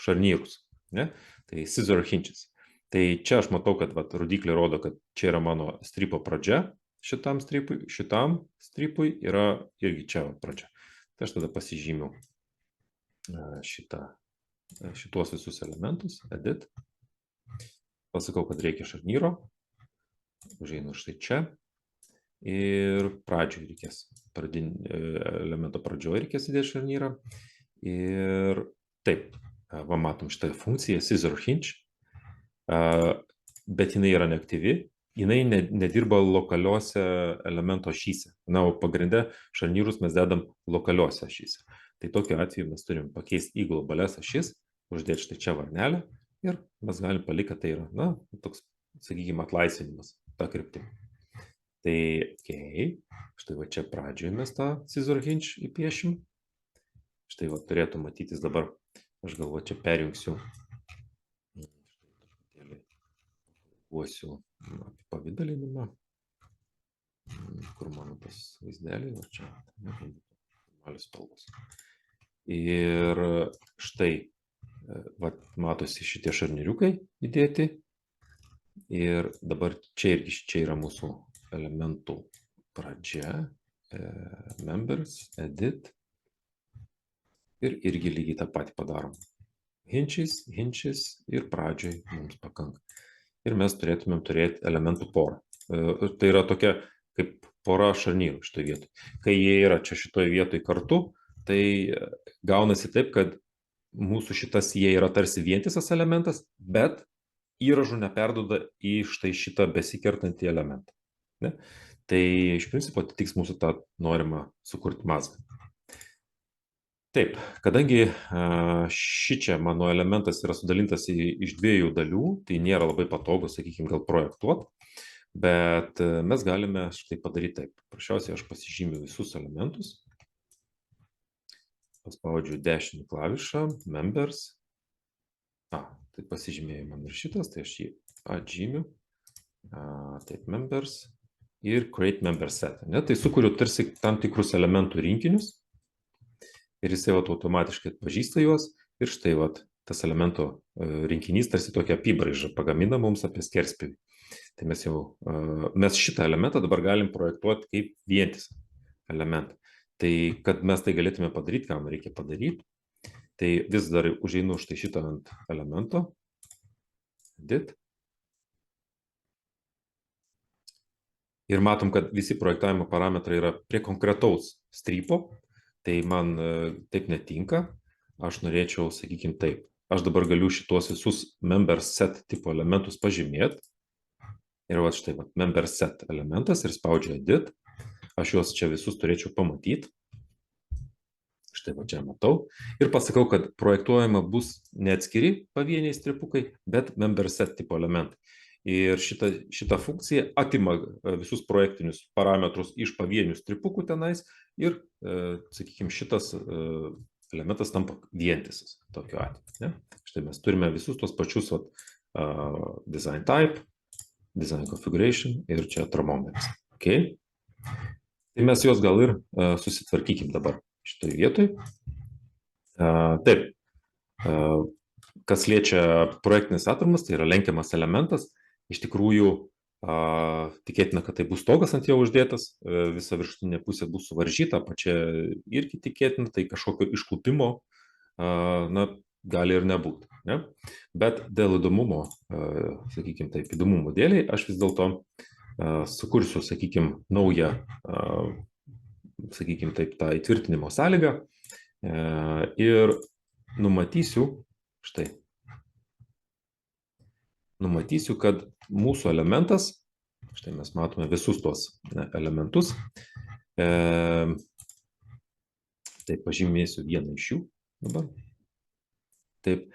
šarnyrus. Ne? Tai scissor hinges. Tai čia aš matau, kad rodyklė rodo, kad čia yra mano strypo pradžia, šitam strypui yra irgi čia pradžia. Tai aš tada pasižymiu šitos visus elementus, edit. Pasakau, kad reikia šarnyro. Užeinu štai čia. Ir pradžioj reikės, elemento pradžioje reikės įdėti šarnyrą. Ir taip. Va, matom šitą funkciją scissor hinge, bet jinai yra neaktyvi, jinai nedirba lokaliuose elemento ašyse. Na, o pagrinde šarnyrus mes dedam lokaliuose ašyse. Tai tokiu atveju mes turim pakeisti į globalias ašis, uždėti štai čia varnelę ir mes galim palikti, kad tai yra, na, toks, sakykime, atlaisvinimas tą kryptimį. Tai, štai va čia pradžioje mes tą scissor hinge įpiešim. Štai va turėtų matytis dabar. Aš galvoju, čia perjungsiu, apipavidalinimą, kur mano tas vaizdelį, o čia normalios spalvos. Ir štai, matosi šitie šarniriukai įdėti. Ir dabar čia yra mūsų elementų pradžia, members, edit. Ir irgi lygiai tą patį padarom. Hinges ir pradžioj mums pakanka. Ir mes turėtumėm turėti elementų porą. Tai yra tokia kaip pora šarnyrų šitoje vietoje. Kai jie yra čia šitoje vietoje kartu, tai gaunasi taip, kad mūsų jie yra tarsi vientisas elementas, bet įrašų neperduoda į štai šitą besikertantį elementą. Ne? Tai iš principo atitiks mūsų tą norimą sukurti mazgą. Taip, kadangi šičia mano elementas yra sudalintas iš dviejų dalių, tai nėra labai patogu, sakykime, gal projektuoti, bet mes galime štai padaryti taip. Prašiausiai aš pasižymiu visus elementus, paspaudžiu dešinį klavišą, members, tai pasižymėjau man ir šitas, tai aš jį atžymiu, taip, members ir create member set. Ne? Tai sukuriu tarsi tam tikrus elementų rinkinius ir jisai automatiškai atpažįsta juos ir štai tas elementų rinkinys tarsi tokia apibraiža pagamina mums apie skerspjūvį. Tai mes šitą elementą dabar galim projektuoti kaip vientisą elementą. Tai kad mes tai galėtume padaryti, ką man reikia padaryti, tai vis dar užeinu štai šitą ant elemento, edit. Ir matom, kad visi projektavimo parametrai yra prie konkretaus strypo, tai man taip netinka. Aš norėčiau, sakykime, taip. Aš dabar galiu šitos visus member set tipo elementus pažymėti. Ir štai member set elementas ir spaudžiu edit. Aš juos čia visus turėčiau pamatyti. Štai čia matau. Ir pasakau, kad projektuojama bus ne atskiri pavieniai stripukai, bet member set tipo elementai. Ir šita funkcija atima visus projektinius parametrus iš pavienių stripukų tenais ir, sakykime, šitas elementas tampa vientisas tokiu atveju. Ne? Štai mes turime visus tos pačius design type, design configuration ir čia thermometers. Okay. Tai mes juos gal ir susitvarkykim dabar šitoj vietoj. Taip, kas liečia projektinis atramas, tai yra lenkiamas elementas. Iš tikrųjų, tikėtina, kad tai bus stogas ant jo uždėtas, visa viršutinė pusė bus suvaržyta, pačia irgi tikėtina, tai kažkokio išklupimo gali ir nebūti. Ne? Bet dėl įdomumo, sakykime taip, įdomumo dėliai, aš vis dėlto sukursiu, sakykime, naują, sakykime taip, tą įtvirtinimo sąlygą ir numatysiu, štai, kad mūsų elementas, štai mes matome visus tos elementus, taip pažymėsiu vieną iš jų dabar, taip,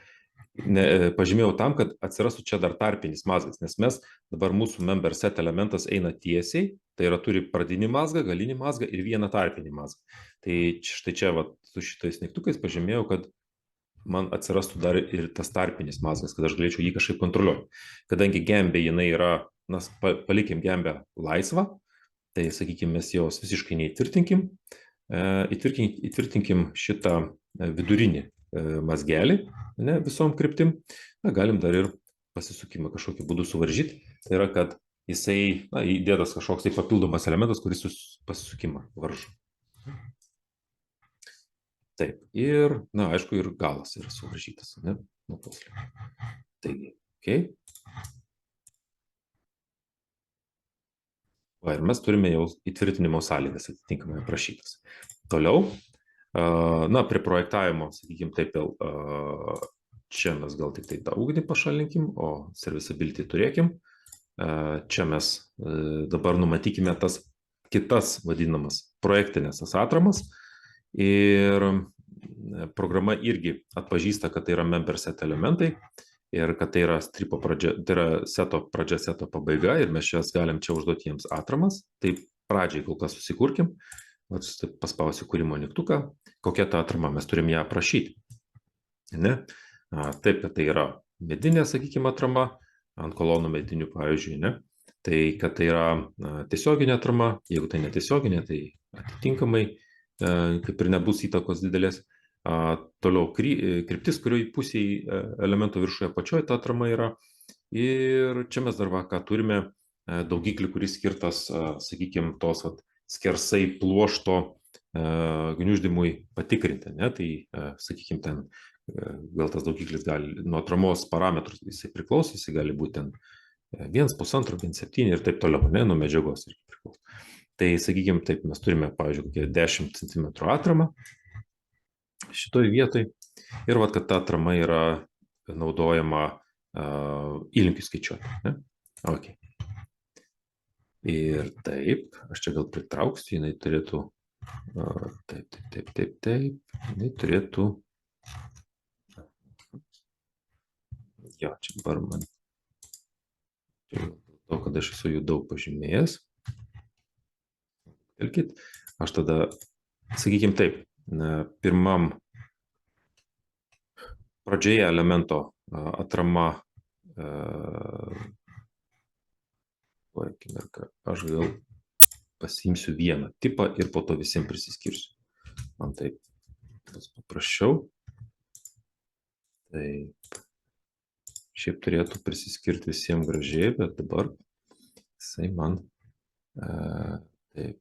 pažymėjau tam, kad atsirastų čia dar tarpinis mazgas, nes mes dabar mūsų member set elementas eina tiesiai, tai yra turi pradinį mazgą, galinį mazgą ir vieną tarpinį mazgą. Tai štai čia su šitais smeigtukais pažymėjau, kad man atsirastų dar ir tas tarpinis mazgas, kad aš galėčiau jį kažkaip kontroliuoti. Kadangi gembė jinai yra, palikim gembę laisvą, tai, sakykime, mes jos visiškai neįtvirtinkim, įtvirtinkim šitą vidurinį mazgelį, ne, visom kryptim, galim dar ir pasisukimą kažkokiu būdu suvaržyti, tai yra, kad jisai įdėtas kažkoks tai papildomas elementas, kuris pasisukimą varžo. Taip, ir, aišku, ir galas yra suvaržytas, ne, nuo poslių. Taigi, okay. Ir mes turime jau įtvirtinimo sąlygas atitinkamai aprašytas. Toliau, prie projektavimo, sakykime taip, čia mes gal tik tai tą ugnį pašalinkim, o serviceability turėkim. Čia mes dabar numatykime tas kitas vadinamas projektinės atramas. Ir programa irgi atpažįsta, kad tai yra member set elementai ir kad tai yra stripo pradžia, tai yra seto pradžia, seto pabaiga ir mes galim čia užduoti jiems atramas. Tai pradžiai kol kas susikurkim, paspausiu kūrimo mygtuką, kokia ta atrama, mes turim ją aprašyti. Ne? Taip, kad tai yra medinė, sakykime, atrama, ant kolonų medinių, pavyzdžiui, ne? Tai kad tai yra tiesioginė atrama, jeigu tai netiesioginė, tai atitinkamai kaip ir nebus įtakos didelės. Toliau kryptis, kurioje pusėje elemento viršuje apačioje ta atrama yra. Ir čia mes dar ką turime daugiklį, kuris skirtas, sakykime, tos skersai pluošto gniuždymui patikrinti. Ne? Tai, sakykime, ten gal tas daugiklis gali nuo atramos parametrus jisai priklauso, jisai gali būti ten 1, 1,5, 1,7 ir taip toliau, ne, nuo medžiagos irgi priklauso. Tai, sakykime, taip, mes turime, pavyzdžiui, kokią 10 cm atramą šitoj vietoj. Ir kad ta atrama yra naudojama įlinkius skaičiuoti. Ne? Okay. Ir taip, aš čia gal pritrauksiu, jinai turėtų, taip, jinai turėtų, jo, čia dabar man, to, kad aš esu jų daug pažymėjęs. Aš tada, sakykime taip, pirmam pradžioje elemento atrama, aš gal pasiimsiu vieną tipą ir po to visiems prisiskirsiu. Man taip paprasčiau. Taip. Šiaip turėtų prisiskirti visiems gražiai, bet dabar jisai man taip.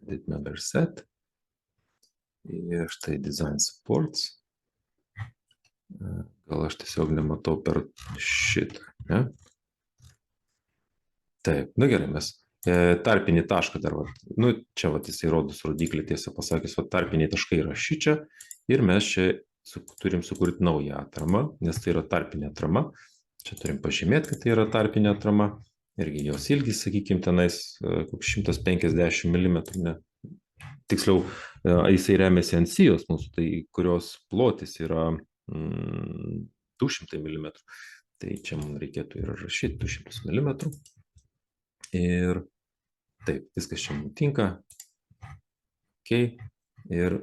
Edit member set. Ir štai design supports. Gal aš tiesiog nematau per šitą, ne? Taip, nu gerai, mes tarpinį tašką dar, čia jisai rodos rodiklį, tiesą pasakius, tarpiniai taškai yra šičia ir mes čia turim sukurti naują atramą, nes tai yra tarpinė atrama. Čia turim pažymėti, kad tai yra tarpinė atrama. Irgi jos ilgis, sakykime, tenais 150 mm, ne. Tiksliau, jisai remiasi ant sijos mūsų, tai kurios plotis yra 200 mm. Tai čia mums reikėtų ir rašyti 200 mm. Ir taip, viskas čia mums tinka. Ok. Ir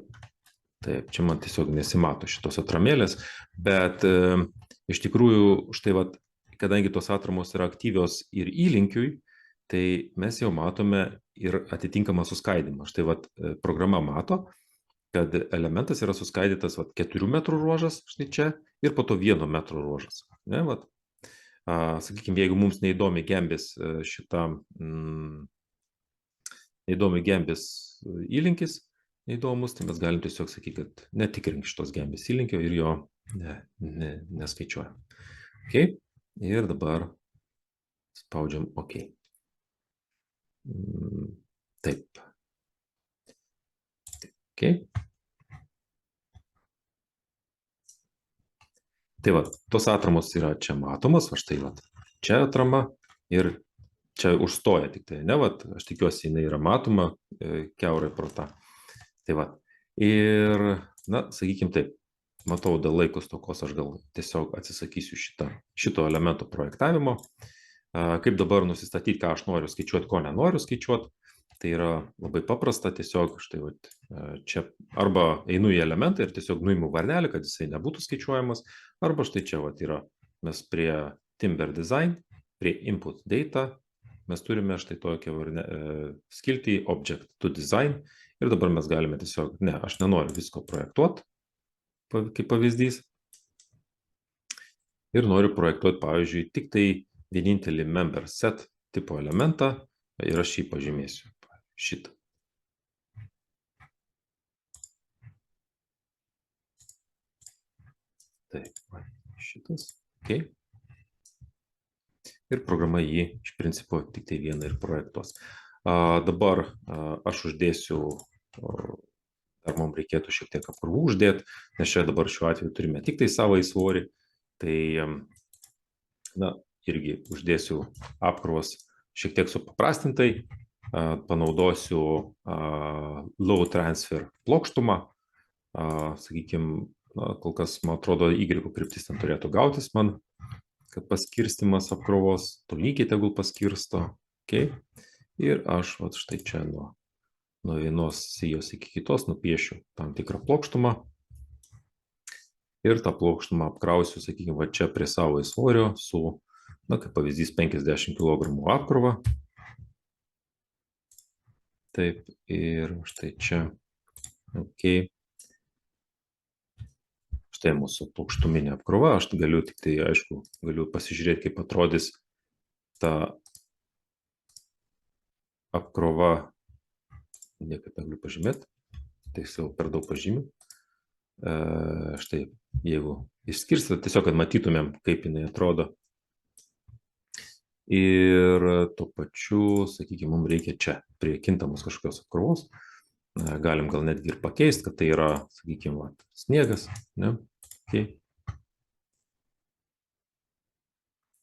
taip, čia man tiesiog nesimato šitos atramėlės, bet iš tikrųjų, štai kadangi tos atramos yra aktyvios ir įlinkiui, tai mes jau matome ir atitinkamą suskaidimą. Štai programa mato, kad elementas yra suskaidytas 4 metrų ruožas, štai čia, ir po to 1 metro ruožas. Ne, sakykime, jeigu mums neįdomi gembės neįdomi gembės įlinkis, neįdomus, tai mes galim tiesiog sakyti, kad netikrink šitos gembės įlinkio ir jo neskaičiuojam. Okay. Ir dabar spaudžiam OK. Taip. Okay. Tai tos atramos yra čia matomas, štai čia atrama ir čia užstoja tik tai, ne, aš tikiuosi, jinai yra matoma kiaurai pro tą. Tai ir, sakykime taip, matau, dėl laiko stokos aš gal tiesiog atsisakysiu šito elemento projektavimo. Kaip dabar nusistatyti, ką aš noriu skaičiuoti, ko nenoriu skaičiuoti, tai yra labai paprasta, tiesiog štai čia arba einu į elementą ir tiesiog nuimu varnelį, kad jisai nebūtų skaičiuojamas, arba štai čia yra, mes prie Timber Design, prie Input Data, mes turime štai tokią skiltį Object to Design ir dabar mes galime tiesiog, aš nenoriu visko projektuoti, kaip pavyzdys, ir noriu projektuoti, pavyzdžiui, tik tai vienintelį member set tipo elementą ir aš jį pažymėsiu. Šitą. Taip, šitas. Okay. Ir programa jį iš principo tik tai vieną ir projektuos. Dabar aš uždėsiu, dar mums reikėtų šiek tiek apkrovų uždėti, nes čia dabar šiuo atveju turime tik tai savo svorį. Tai, irgi uždėsiu apkrovas šiek tiek supaprastintai, panaudosiu low transfer plokštumą, sakykime, kol kas, man atrodo, Y kryptis ten turėtų gautis man, kad paskirstimas apkrovos tolygiai tegul paskirsto. Okay. Ir aš štai čia nuo vienos sijos iki kitos nupiešiu tam tikrą plokštumą. Ir tą plokštumą apkrausiu, sakykime, čia prie savo svorio su, kaip pavyzdys, 50 kg apkrova. Taip, ir štai čia. Ok. Štai mūsų plokštuminė apkrova. Aš galiu tik tai, aišku, galiu pasižiūrėti, kaip atrodys ta apkrova. Niekaip negaliu pažymėti. Tiesiog per daug pažymiu. Štai, jeigu išskirstą, tiesiog, kad matytumėm, kaip jinai atrodo. Ir tuo pačiu, sakykime, mums reikia čia prie kintamos kažkokios apkrovos. Galim gal netgi ir pakeisti, kad tai yra, sakykime, sniegas. Ne? Okay.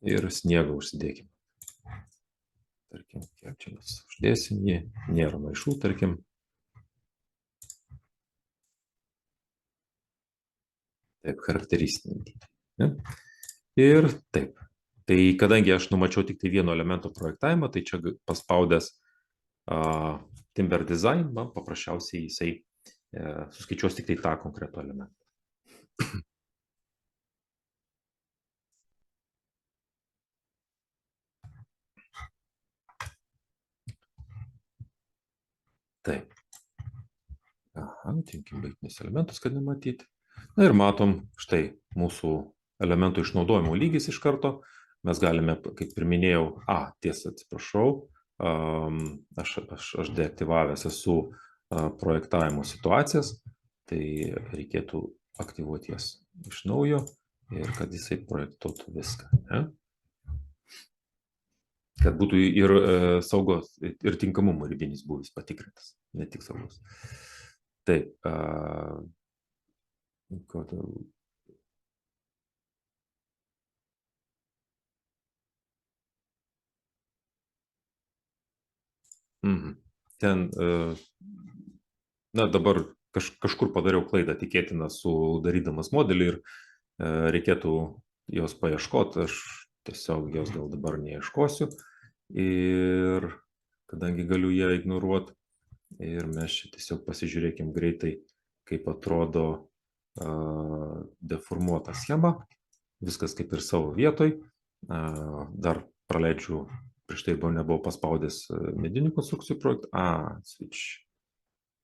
ir sniegą užsidėkime. Tarkim, kiek čia mes uždėsim jį, nėra maišų, tarkim. Taip, charakteristiniai dydžiai. Ne? Ir taip. Tai kadangi aš numačiau tik tai vieno elemento projektavimą, tai čia paspaudęs Timber Design, man paprasčiausiai jisai suskaičiuos tik tai tą konkretų elementą. Taip. Aha, tinkim baigtinius elementus, kad nematyti. Na ir matom, štai mūsų elementų išnaudojimo lygis iš karto. Mes galime, kaip ir minėjau, tiesa, atsiprašau, aš deaktyvavęs esu projektavimo situacijas, tai reikėtų aktyvuoti jas iš naujo ir kad jisai projektuotų viską. Ne? Kad būtų ir saugos, ir tinkamumo ribinis buvęs patikrintas, ne tik saugos. Taip. Ten, na dabar kažkur padariau klaidą, tikėtina, sudarydamas modelį ir reikėtų jos paieškoti, aš tiesiog jos gal dabar neieškosiu ir kadangi galiu ją ignoruoti ir mes čia tiesiog pasižiūrėkim greitai, kaip atrodo deformuota schema, viskas kaip ir savo vietoj, dar praleidžiu, prieš tai nebuvau paspaudęs medinių konstrukcijų projektą, switch,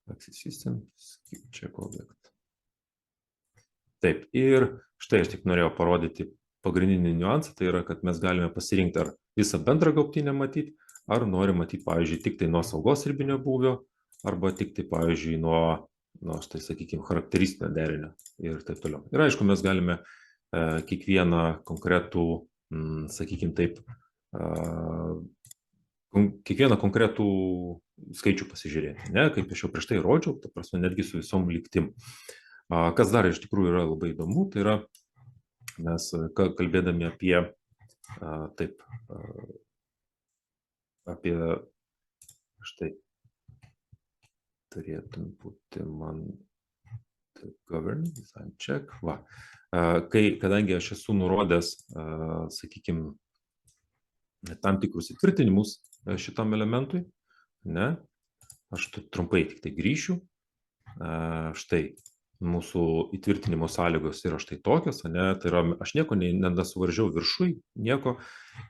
axis system, skip check object. Taip, ir štai aš tik norėjau parodyti pagrindinį niuansą, tai yra, kad mes galime pasirinkti ar visą bendrą gaubtinę matyti, ar nori matyti, pavyzdžiui, tik tai nuo saugos ribinio būvio, arba tik tai, pavyzdžiui, nuo štai, sakykime, charakteristinio derinio ir taip toliau. Ir aišku, mes galime kiekvieną konkretų, sakykime taip, kiekvieną konkretų skaičių pasižiūrėti, ne, kaip aš jau prieš tai rodžiau, ta prasme, netgi su visom lygtim. Kas dar iš tikrųjų yra labai įdomu, tai yra mes kalbėdami apie, taip, apie, štai, turėtum būti man, taip, govern, design check, va. Kadangi aš esu nurodęs, sakykime, tam tikrus įtvirtinimus šitam elementui, ne, aš trumpai tik tai grįšiu, štai, mūsų įtvirtinimo sąlygos yra štai tokios, ne, tai yra, aš nieko nesuvaržžiau viršui, nieko,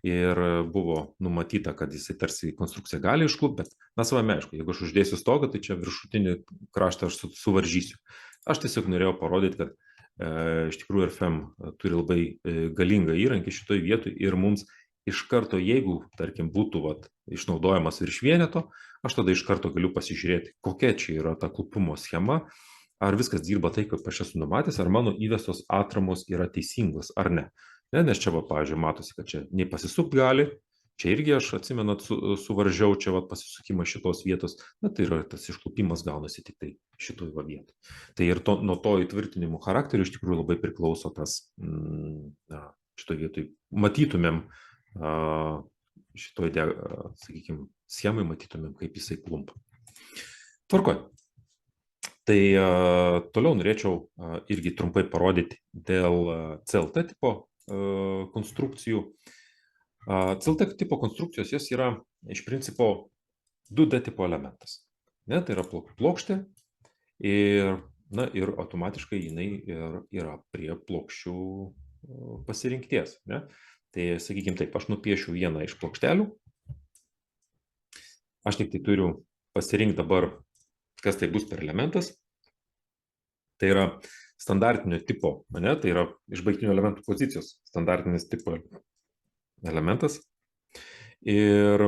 ir buvo numatyta, kad jisai tarsi konstrukcija gali išklupti, bet na savame aišku, jeigu aš uždėsiu stogą, tai čia viršutinį kraštą aš suvaržysiu. Aš tiesiog norėjau parodyti, kad iš tikrųjų RFM turi labai galingą įrankį šitoj vietoj ir mums iš karto, jeigu, tarkim, būtų išnaudojamas virš vieneto, aš tada iš karto galiu pasižiūrėti, kokia čia yra ta klupumo schema, ar viskas dirba tai, kaip aš esu numatęs, ar mano įvestos atramos yra teisingos, ar ne. Nes čia, pavyzdžiui, matosi, kad čia nei pasisukt gali, čia irgi aš atsimenu, suvaržžiau čia pasisukimą šitos vietos, na tai yra tas išklupimas gaunasi tik tai šitoj vietoj. Tai ir nuo to įtvirtinimų charakterių iš tikrųjų labai priklauso tas, šitoj vietoj matytumėm, šitoj, sakykime, schemai matytumėm, kaip jisai klumpa. Tvarkoj. Tai toliau norėčiau irgi trumpai parodyti dėl CLT tipo konstrukcijų. CLT tipo konstrukcijos jos yra iš principo 2D tipo elementas. Ne, tai yra plokštė ir automatiškai jinai yra prie plokščių pasirinkties. Ne? Tai sakykime taip, aš nupiešiu vieną iš plokštelių. Aš tik tai turiu pasirinkti dabar, kas tai bus per elementas. Tai yra standartinio tipo, ne? Tai yra iš baigtinių elementų pozicijos standartinis tipo elementas. Ir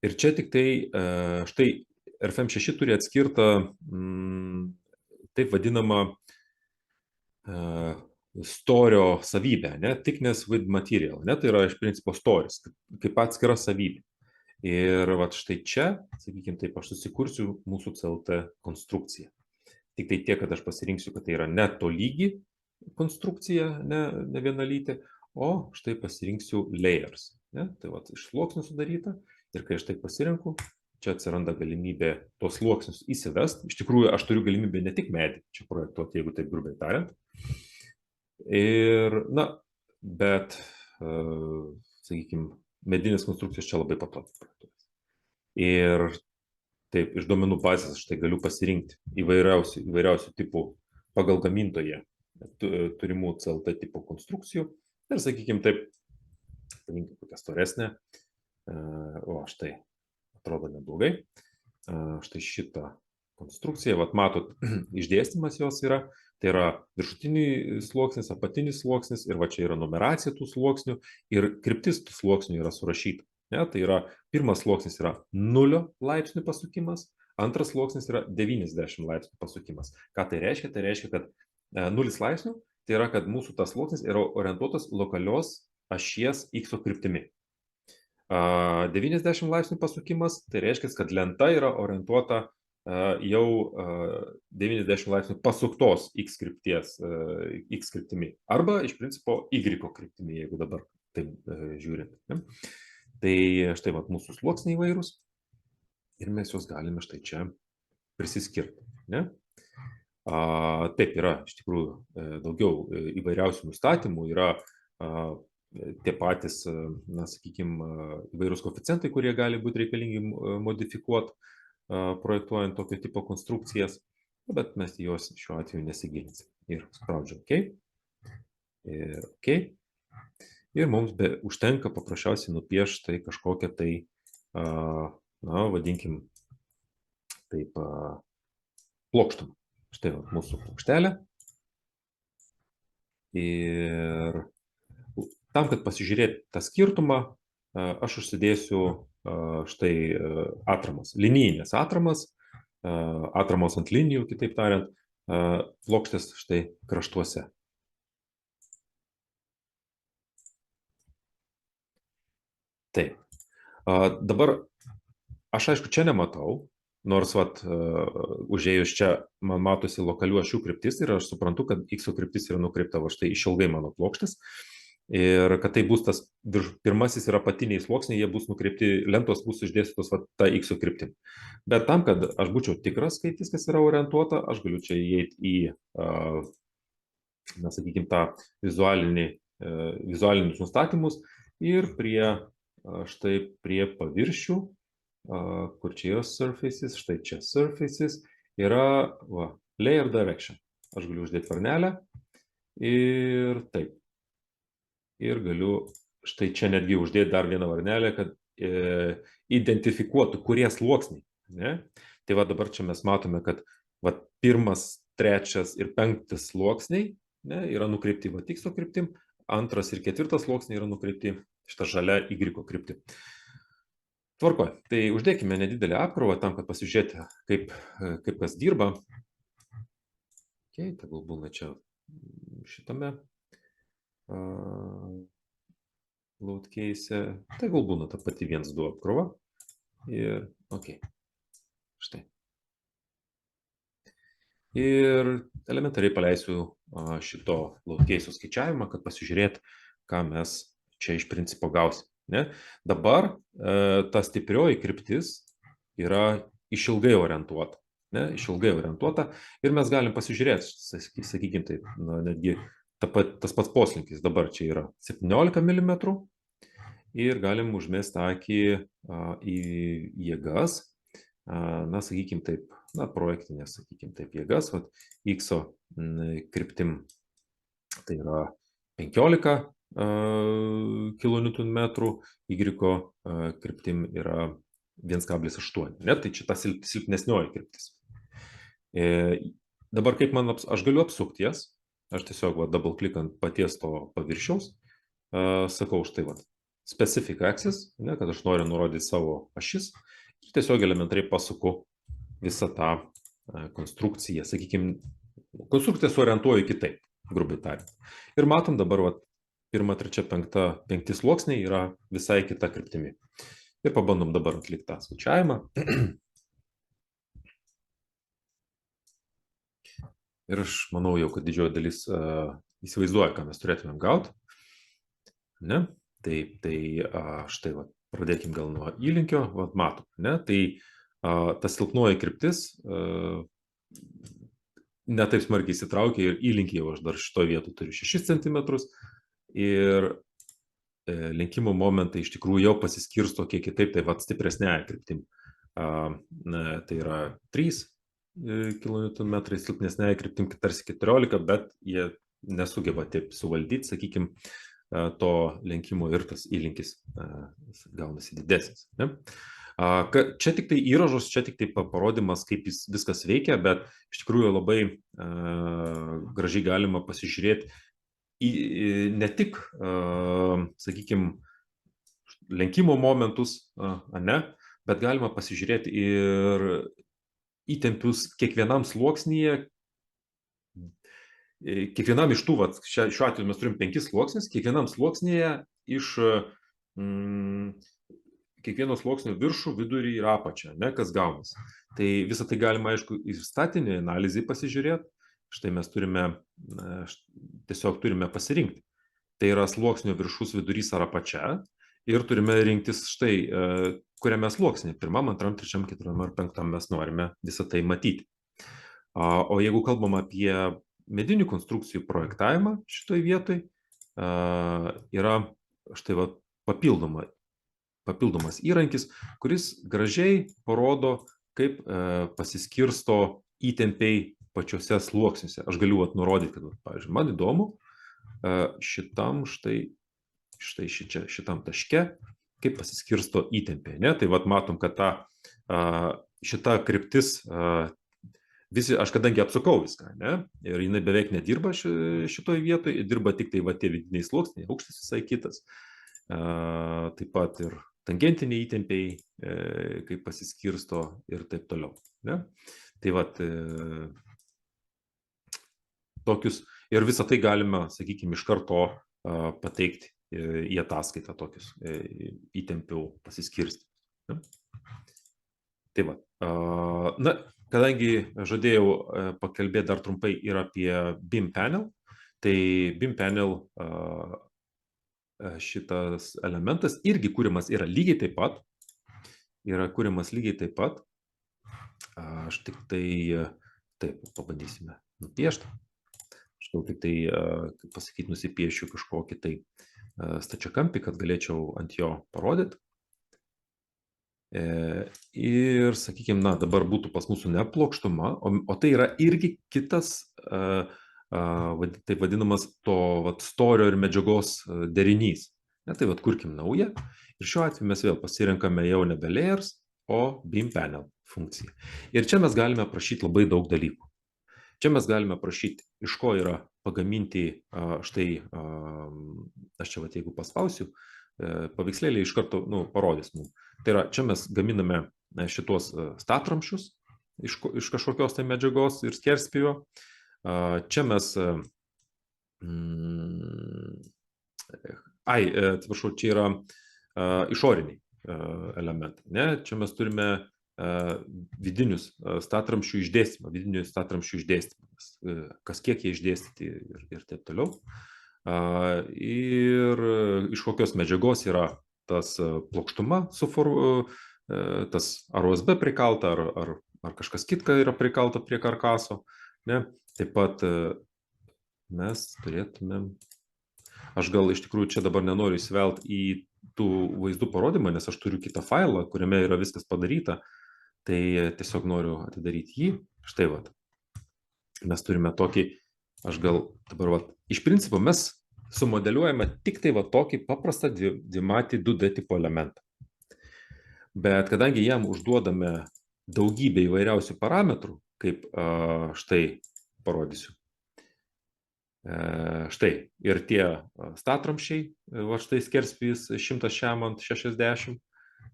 čia tik tai, štai RFM6 turi atskirtą taip vadinamą storio savybę, ne? Thickness with material, ne? Tai yra iš principo storis, kaip atskira savybė. Ir štai čia, sakykime taip, aš susikursiu mūsų CLT konstrukciją. Tik tai tiek, kad aš pasirinksiu, kad tai yra netolygi konstrukcija, ne vienalytė, o štai pasirinksiu layers. Ne? Tai vat, iš sluoksnių sudaryta ir kai aš tai pasirinku, čia atsiranda galimybė tos sluoksnius įsivest. Iš tikrųjų, aš turiu galimybę ne tik medį čia projektuoti, jeigu taip grubiai tariant. Ir, na, bet, sakykime, medinės konstrukcijos čia labai patogiai projektuojas. Ir taip, iš duomenų bazės aš tai galiu pasirinkti įvairiausių tipų pagal gamintoje turimų CLT tipo konstrukcijų. Ir, sakykime, taip, paimkime kokią storesnę. O, štai, atrodo neblogai. Štai šitą konstrukciją, vat matot, išdėstymas jos yra. Tai yra viršutinis sluoksnis, apatinis sluoksnis ir va čia yra numeracija tų sluoksnių ir kryptis tų sluoksnių yra surašyta. Ne, tai yra pirmas sluoksnis yra 0 laipsnių pasukimas, antras sluoksnis yra 90 laipsnių pasukimas. Ką tai reiškia? Tai reiškia, kad 0 laipsnių tai yra, kad mūsų tas sluoksnis yra orientuotas lokalios ašies X kryptimi. 90 laipsnių pasukimas tai reiškia, kad lenta yra orientuota jau 90 laipsnių pasuktos X kryptimi arba iš principo Y kryptimi, jeigu dabar taip žiūrint. Ne? Tai štai vat, mūsų sluoksniai įvairūs ir mes juos galime štai čia prisiskirti. Ne? Taip yra iš tikrųjų daugiau įvairiausių nustatymų, yra tie patys, na, sakykime, įvairūs koeficientai, kurie gali būti reikalingi modifikuoti, projektuojant tokio tipo konstrukcijas, bet mes juos šiuo atveju nesigilinsim. Ir spaudžiu OK. Ir OK. Ir mums užtenka paprasčiausiai nupiešti tai kažkokią tai, na, vadinkim, taip, plokštumą. Štai mūsų plokštelė. Ir tam, kad pasižiūrėti tą skirtumą, aš užsidėsiu štai atramas, linijinės atramas, atramos ant linijų, kitaip tariant, plokštės štai kraštuose. Taip. Dabar aš aišku čia nematau, nors vat, užėjus čia man matosi lokalių ašių kryptis ir aš suprantu, kad X kryptis yra nukreipta va štai išilgai mano plokštės. Ir kad tai bus tas pirmasis ir apatiniai sluoksniai, jie bus nukreipti, lentos bus išdėstytos va, tą X kryptim. Bet tam, kad aš būčiau tikras, kaip viskas yra orientuota, aš galiu čia įeiti į, na, sakykime, tą vizualinius nustatymus ir štai prie paviršių, kur čia yra surfaces, štai čia surfaces, yra va, layer direction. Aš galiu uždėti varnelę ir taip. Ir galiu štai čia netgi uždėti dar vieną varnelę, kad identifikuotų, kurie sluoksniai. Ne? Tai va dabar čia mes matome, kad va, pirmas, trečias ir penktas sluoksniai, ne, yra nukreipti va X kryptim, antras ir ketvirtas sluoksniai yra nukreipti šitą žalią Y kryptį. Tvarkoj, tai uždėkime nedidelę apkrovą tam, kad pasižiūrėti, kaip kas dirba. Okay, tegul būna čia šitame load case, tegul būna ta pati 1.2 apkrova. Ir ok, štai. Ir elementariai paleisiu šito load case skaičiavimą, kad pasižiūrėt, ką mes čia iš principo gausim. Ne? Dabar ta stiprioji kryptis yra išilgai orientuota. Ne? Išilgai orientuota ir mes galim pasižiūrėti, sakykime taip, na, netgi tas pats poslinkis dabar čia yra 17 mm ir galim užmesti akį į jėgas, na, sakykime taip, na, projektinės, sakykime taip, jėgas, vat, X kryptim tai yra 15 kN, Y kryptim yra 1,8. Ne, tai čia ta silpnesnioji kryptis. Dabar kaip aš galiu apsukti jas, aš tiesiog va, double click ant paties to paviršiaus, sakau štai va, specific axis, ne, kad aš noriu nurodyti savo ašis ir tiesiog elementariai pasuku visą tą konstrukciją, sakykime, konstrukciją suorientuoju kitaip, grubiai tariant. Ir matom dabar, va, 1, 3, 5 sluoksniai yra visai kita kryptimi. Ir pabandom dabar atlikti tą skaičiavimą. Ir aš manau jau, kad didžioji dalis įsivaizduoja, ką mes turėtumėm gauti. ne? Štai va, pradėkim gal nuo įlinkio, va, matom, ne? Tai ta silpnoji kryptis netaip smarkiai įsitraukia ir įlinkį jau aš dar šitoje vietoje turiu 6 cm ir lenkimo momentai iš tikrųjų jau pasiskirsto kiek kitaip, tai va stipresnėje kryptim. Tai yra 3 kN, silpnesnėje kryptim tarsi 14, bet jie nesugeba taip suvaldyti, sakykime, to lenkimo ir tas įlinkis gaunasi didesnis. Ne? Čia tik tai įražos, čia tik tai parodymas, kaip viskas veikia, bet iš tikrųjų labai gražiai galima pasižiūrėti ne tik, sakykime, lenkimo momentus, ne, bet galima pasižiūrėti ir įtempius kiekvienam sluoksnyje. Kiekvienam iš tų, šiuo atveju mes turim 5 sluoksnius, kiekvienam sluoksnyje iš kiekvieno sluoksnio viršų, vidurį ir apačią, ne, kas gaunasi. Tai visą tai galima, aišku, ir statinėje analizai pasižiūrėti. Štai mes tiesiog turime pasirinkti. Tai yra sluoksnio viršus, vidurys ar apačia. Ir turime rinktis štai, kuriame sluoksnė. 1, 2, 3, 4 ar 5 mes norime visą tai matyti. O jeigu kalbam apie medinių konstrukcijų projektavimą šitoj vietoj, yra štai va papildomas įrankis, kuris gražiai parodo, kaip pasiskirsto įtempiai pačiuose sluoksniuose. Aš galiu nurodyti, kad, pavyzdžiui, man įdomu šitam taške, kaip pasiskirsto įtempiai. Ne? Tai matom, kad šita kryptis, aš kadangi apsukau viską, ne? Ir jinai beveik nedirba šitoj vietoje, dirba tik tai tie vidiniai sluoksniai, aukštis visai kitas. Taip pat ir tangentiniai įtempiai, kaip pasiskirsto ir taip toliau. Ne? Tai tokius, ir visą tai galima, sakykime, iš karto pateikti į ataskaitą tokius įtempių pasiskirstymus. Tai na, kadangi žadėjau pakalbėti dar trumpai ir apie BIM panel, tai BIM panel šitas elementas irgi kūrimas yra lygiai taip pat. Aš tik tai, taip, pabandysime nupiešti. Aš gal tik tai, kaip pasakyti, nusipiešiu kažkokį tai stačiakampį, kad galėčiau ant jo parodyti. Ir, sakykime, na, dabar būtų pas mūsų ne plokštuma, o tai yra irgi kitas taip vadinamas to storio ir medžiagos derinys. Tai kurkim naują. Ir šiuo atveju mes vėl pasirenkame jau nebe layers, o BIM panel funkciją. Ir čia mes galime prašyti labai daug dalykų. Čia mes galime prašyti, iš ko yra pagaminti, štai, aš čia, jeigu paspausiu, paveikslėlį iš karto parodys mums. Tai yra, čia mes gaminame šitos statramščius iš kažkokios tai medžiagos ir skerspjūvio. Čia mes, atsiprašau, čia yra išoriniai elementai. Ne? Čia mes turime vidinius statramščių išdėstymus, kas kiek jie išdėstyti ir taip toliau. Ir iš kokios medžiagos yra tas plokštuma, tas ar OSB prikalta, ar kažkas kitka yra prikalta prie karkaso. Ne? Taip pat mes turėtumėm, aš gal iš tikrųjų čia dabar nenoriu įsivelti į tų vaizdų parodymą, nes aš turiu kitą failą, kuriame yra viskas padaryta, tai tiesiog noriu atidaryti jį. Štai mes turime tokį, aš gal dabar iš principo mes sumodeliuojame tik tai tokį paprastą dvimatį 2D tipo elementą. Bet kadangi jam užduodame daugybę įvairiausių parametrų, kaip štai parodysiu. Štai ir tie statramščiai, štai skerspjūvis 100 šiam ant 60,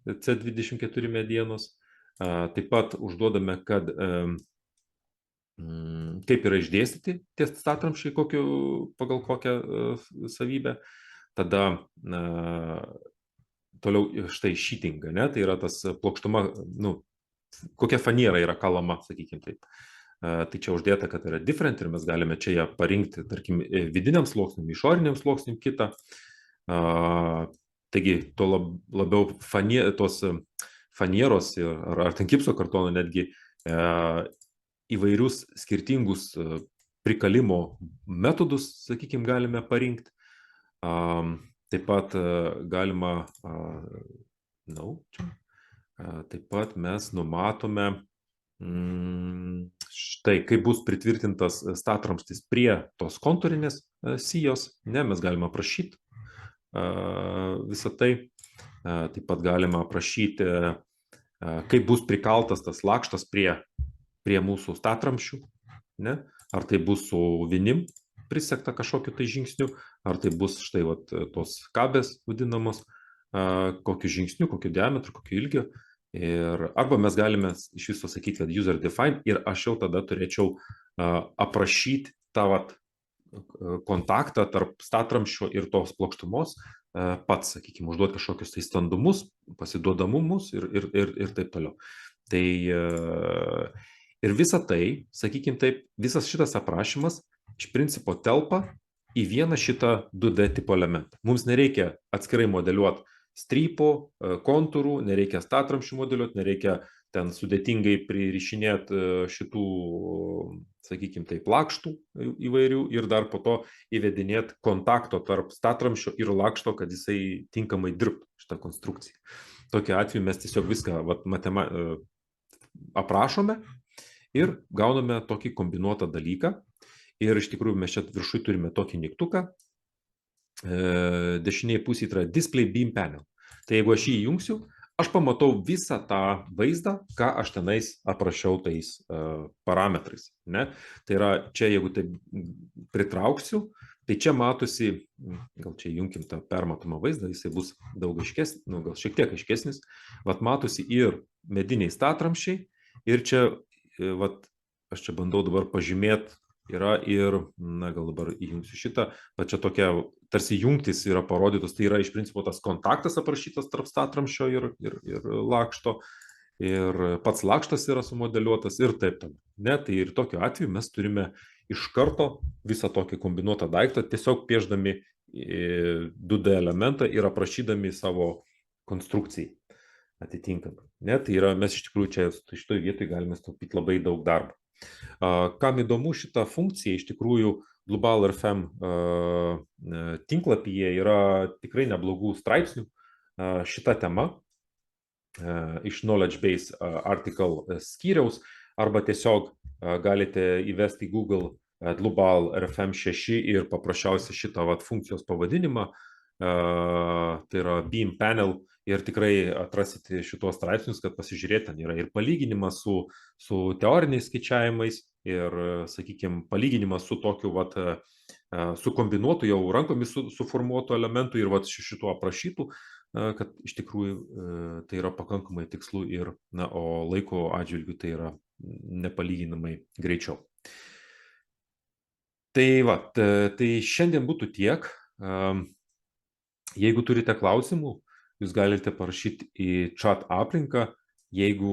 C24 medienos. Taip pat užduodame, kad kaip yra išdėstyti tie statramščiai pagal kokią savybę. Tada toliau štai sheeting, ne? Tai yra tas plokštuma, kokia faniera yra kalama, sakykime taip. Tai čia uždėta, kad yra different ir mes galime čia ją parinkti, tarkim, vidiniam sluoksniam, išoriniam sluoksniam kitą. Taigi, to labiau tos fanieros ar ten gipso kartono netgi įvairius skirtingus prikalimo metodus, sakykime, galime parinkti. Taip pat galima, taip pat mes numatome štai, kaip bus pritvirtintas statramstis prie tos kontūrinės sijos, mes galime aprašyti visą tai. Taip pat galima aprašyti, kaip bus prikaltas tas lakštas prie mūsų statramščių, ar tai bus su vinim prisekta kažkokiu tai žingsniu, ar tai bus štai tos kabės vadinamos, kokiu žingsniu, kokiu diametru, kokiu ilgiu. Arba mes galime iš viso sakyti, kad user define, ir aš jau tada turėčiau aprašyti tą kontaktą tarp statramščio ir tos plokštumos pats, sakykime, užduoti kažkokius tai standumus, pasiduodamumus ir taip toliau. Tai ir visa tai, sakykime taip, visas šitas aprašymas iš principo telpa į vieną šitą 2D tipo elementą. Mums nereikia atskirai modeliuoti strypų, kontūrų, nereikia statramščių modeliuoti, nereikia ten sudėtingai pririšinėti šitų, sakykime, taip, lakštų įvairių ir dar po to įvedinėti kontakto tarp statramščio ir lakšto, kad jisai tinkamai dirbtų šitą konstrukciją. Tokiu atveju mes tiesiog viską aprašome ir gauname tokį kombinuotą dalyką. Ir iš tikrųjų mes čia viršui turime tokį mygtuką. Dešinėje pusėje yra Display Beam Panel. Tai jeigu aš jį įjungsiu, aš pamatau visą tą vaizdą, ką aš tenais aprašiau tais parametrais. Tai yra, čia jeigu tai pritrauksiu, tai čia matosi, gal čia įjungim tą permatomą vaizdą, jisai bus daug aiškesnis, gal šiek tiek aiškesnis, matosi ir mediniai statramščiai, ir čia, aš čia bandau dabar pažymėti, yra ir, gal dabar įjungsiu šitą, bet čia tokia, tarsi jungtis yra parodytos, tai yra iš principo tas kontaktas aprašytas tarp statramščio ir lakšto, ir pats lakštas yra sumodeliuotas ir taip toliau. Tai ir tokiu atveju mes turime iš karto visą tokį kombinuotą daiktą, tiesiog piešdami 2D elementą ir aprašydami savo konstrukcijai atitinkamai. Tai yra, mes iš tikrųjų čia šitoje vietoje galime sutaupyti labai daug darbo. Kam įdomu, šitą funkciją iš tikrųjų Global RFM tinklapyje yra tikrai neblogų straipsnių šitą temą iš Knowledge Base article skyriaus, arba tiesiog galite įvesti į Google Global RFM 6 ir paprasčiausiai šitą funkcijos pavadinimą, tai yra Beam Panel, ir tikrai atrasite šitos straipsnius, kad pasižiūrėti, ten yra ir palyginimas su teoriniais skaičiavimais, ir, sakykime, palyginimas su tokiu, su kombinuotu jau rankomis suformuotu elementu ir šituo aprašytų, kad iš tikrųjų tai yra pakankamai tikslu ir, o laiko atžvilgiu tai yra nepalyginamai greičiau. Tai šiandien būtų tiek. Jeigu turite klausimų, jūs galite parašyti į chat aplinką. Jeigu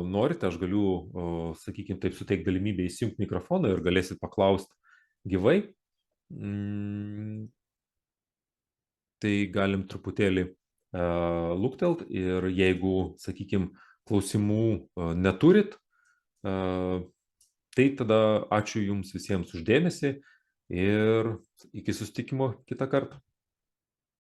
norite, aš galiu, sakykime, taip suteikti galimybę įsijungti mikrofoną ir galėsit paklausti gyvai. Tai galim truputėlį luktelt, ir jeigu, sakykime, klausimų neturit, tai tada ačiū jums visiems už dėmesį ir iki susitikimo kitą kartą.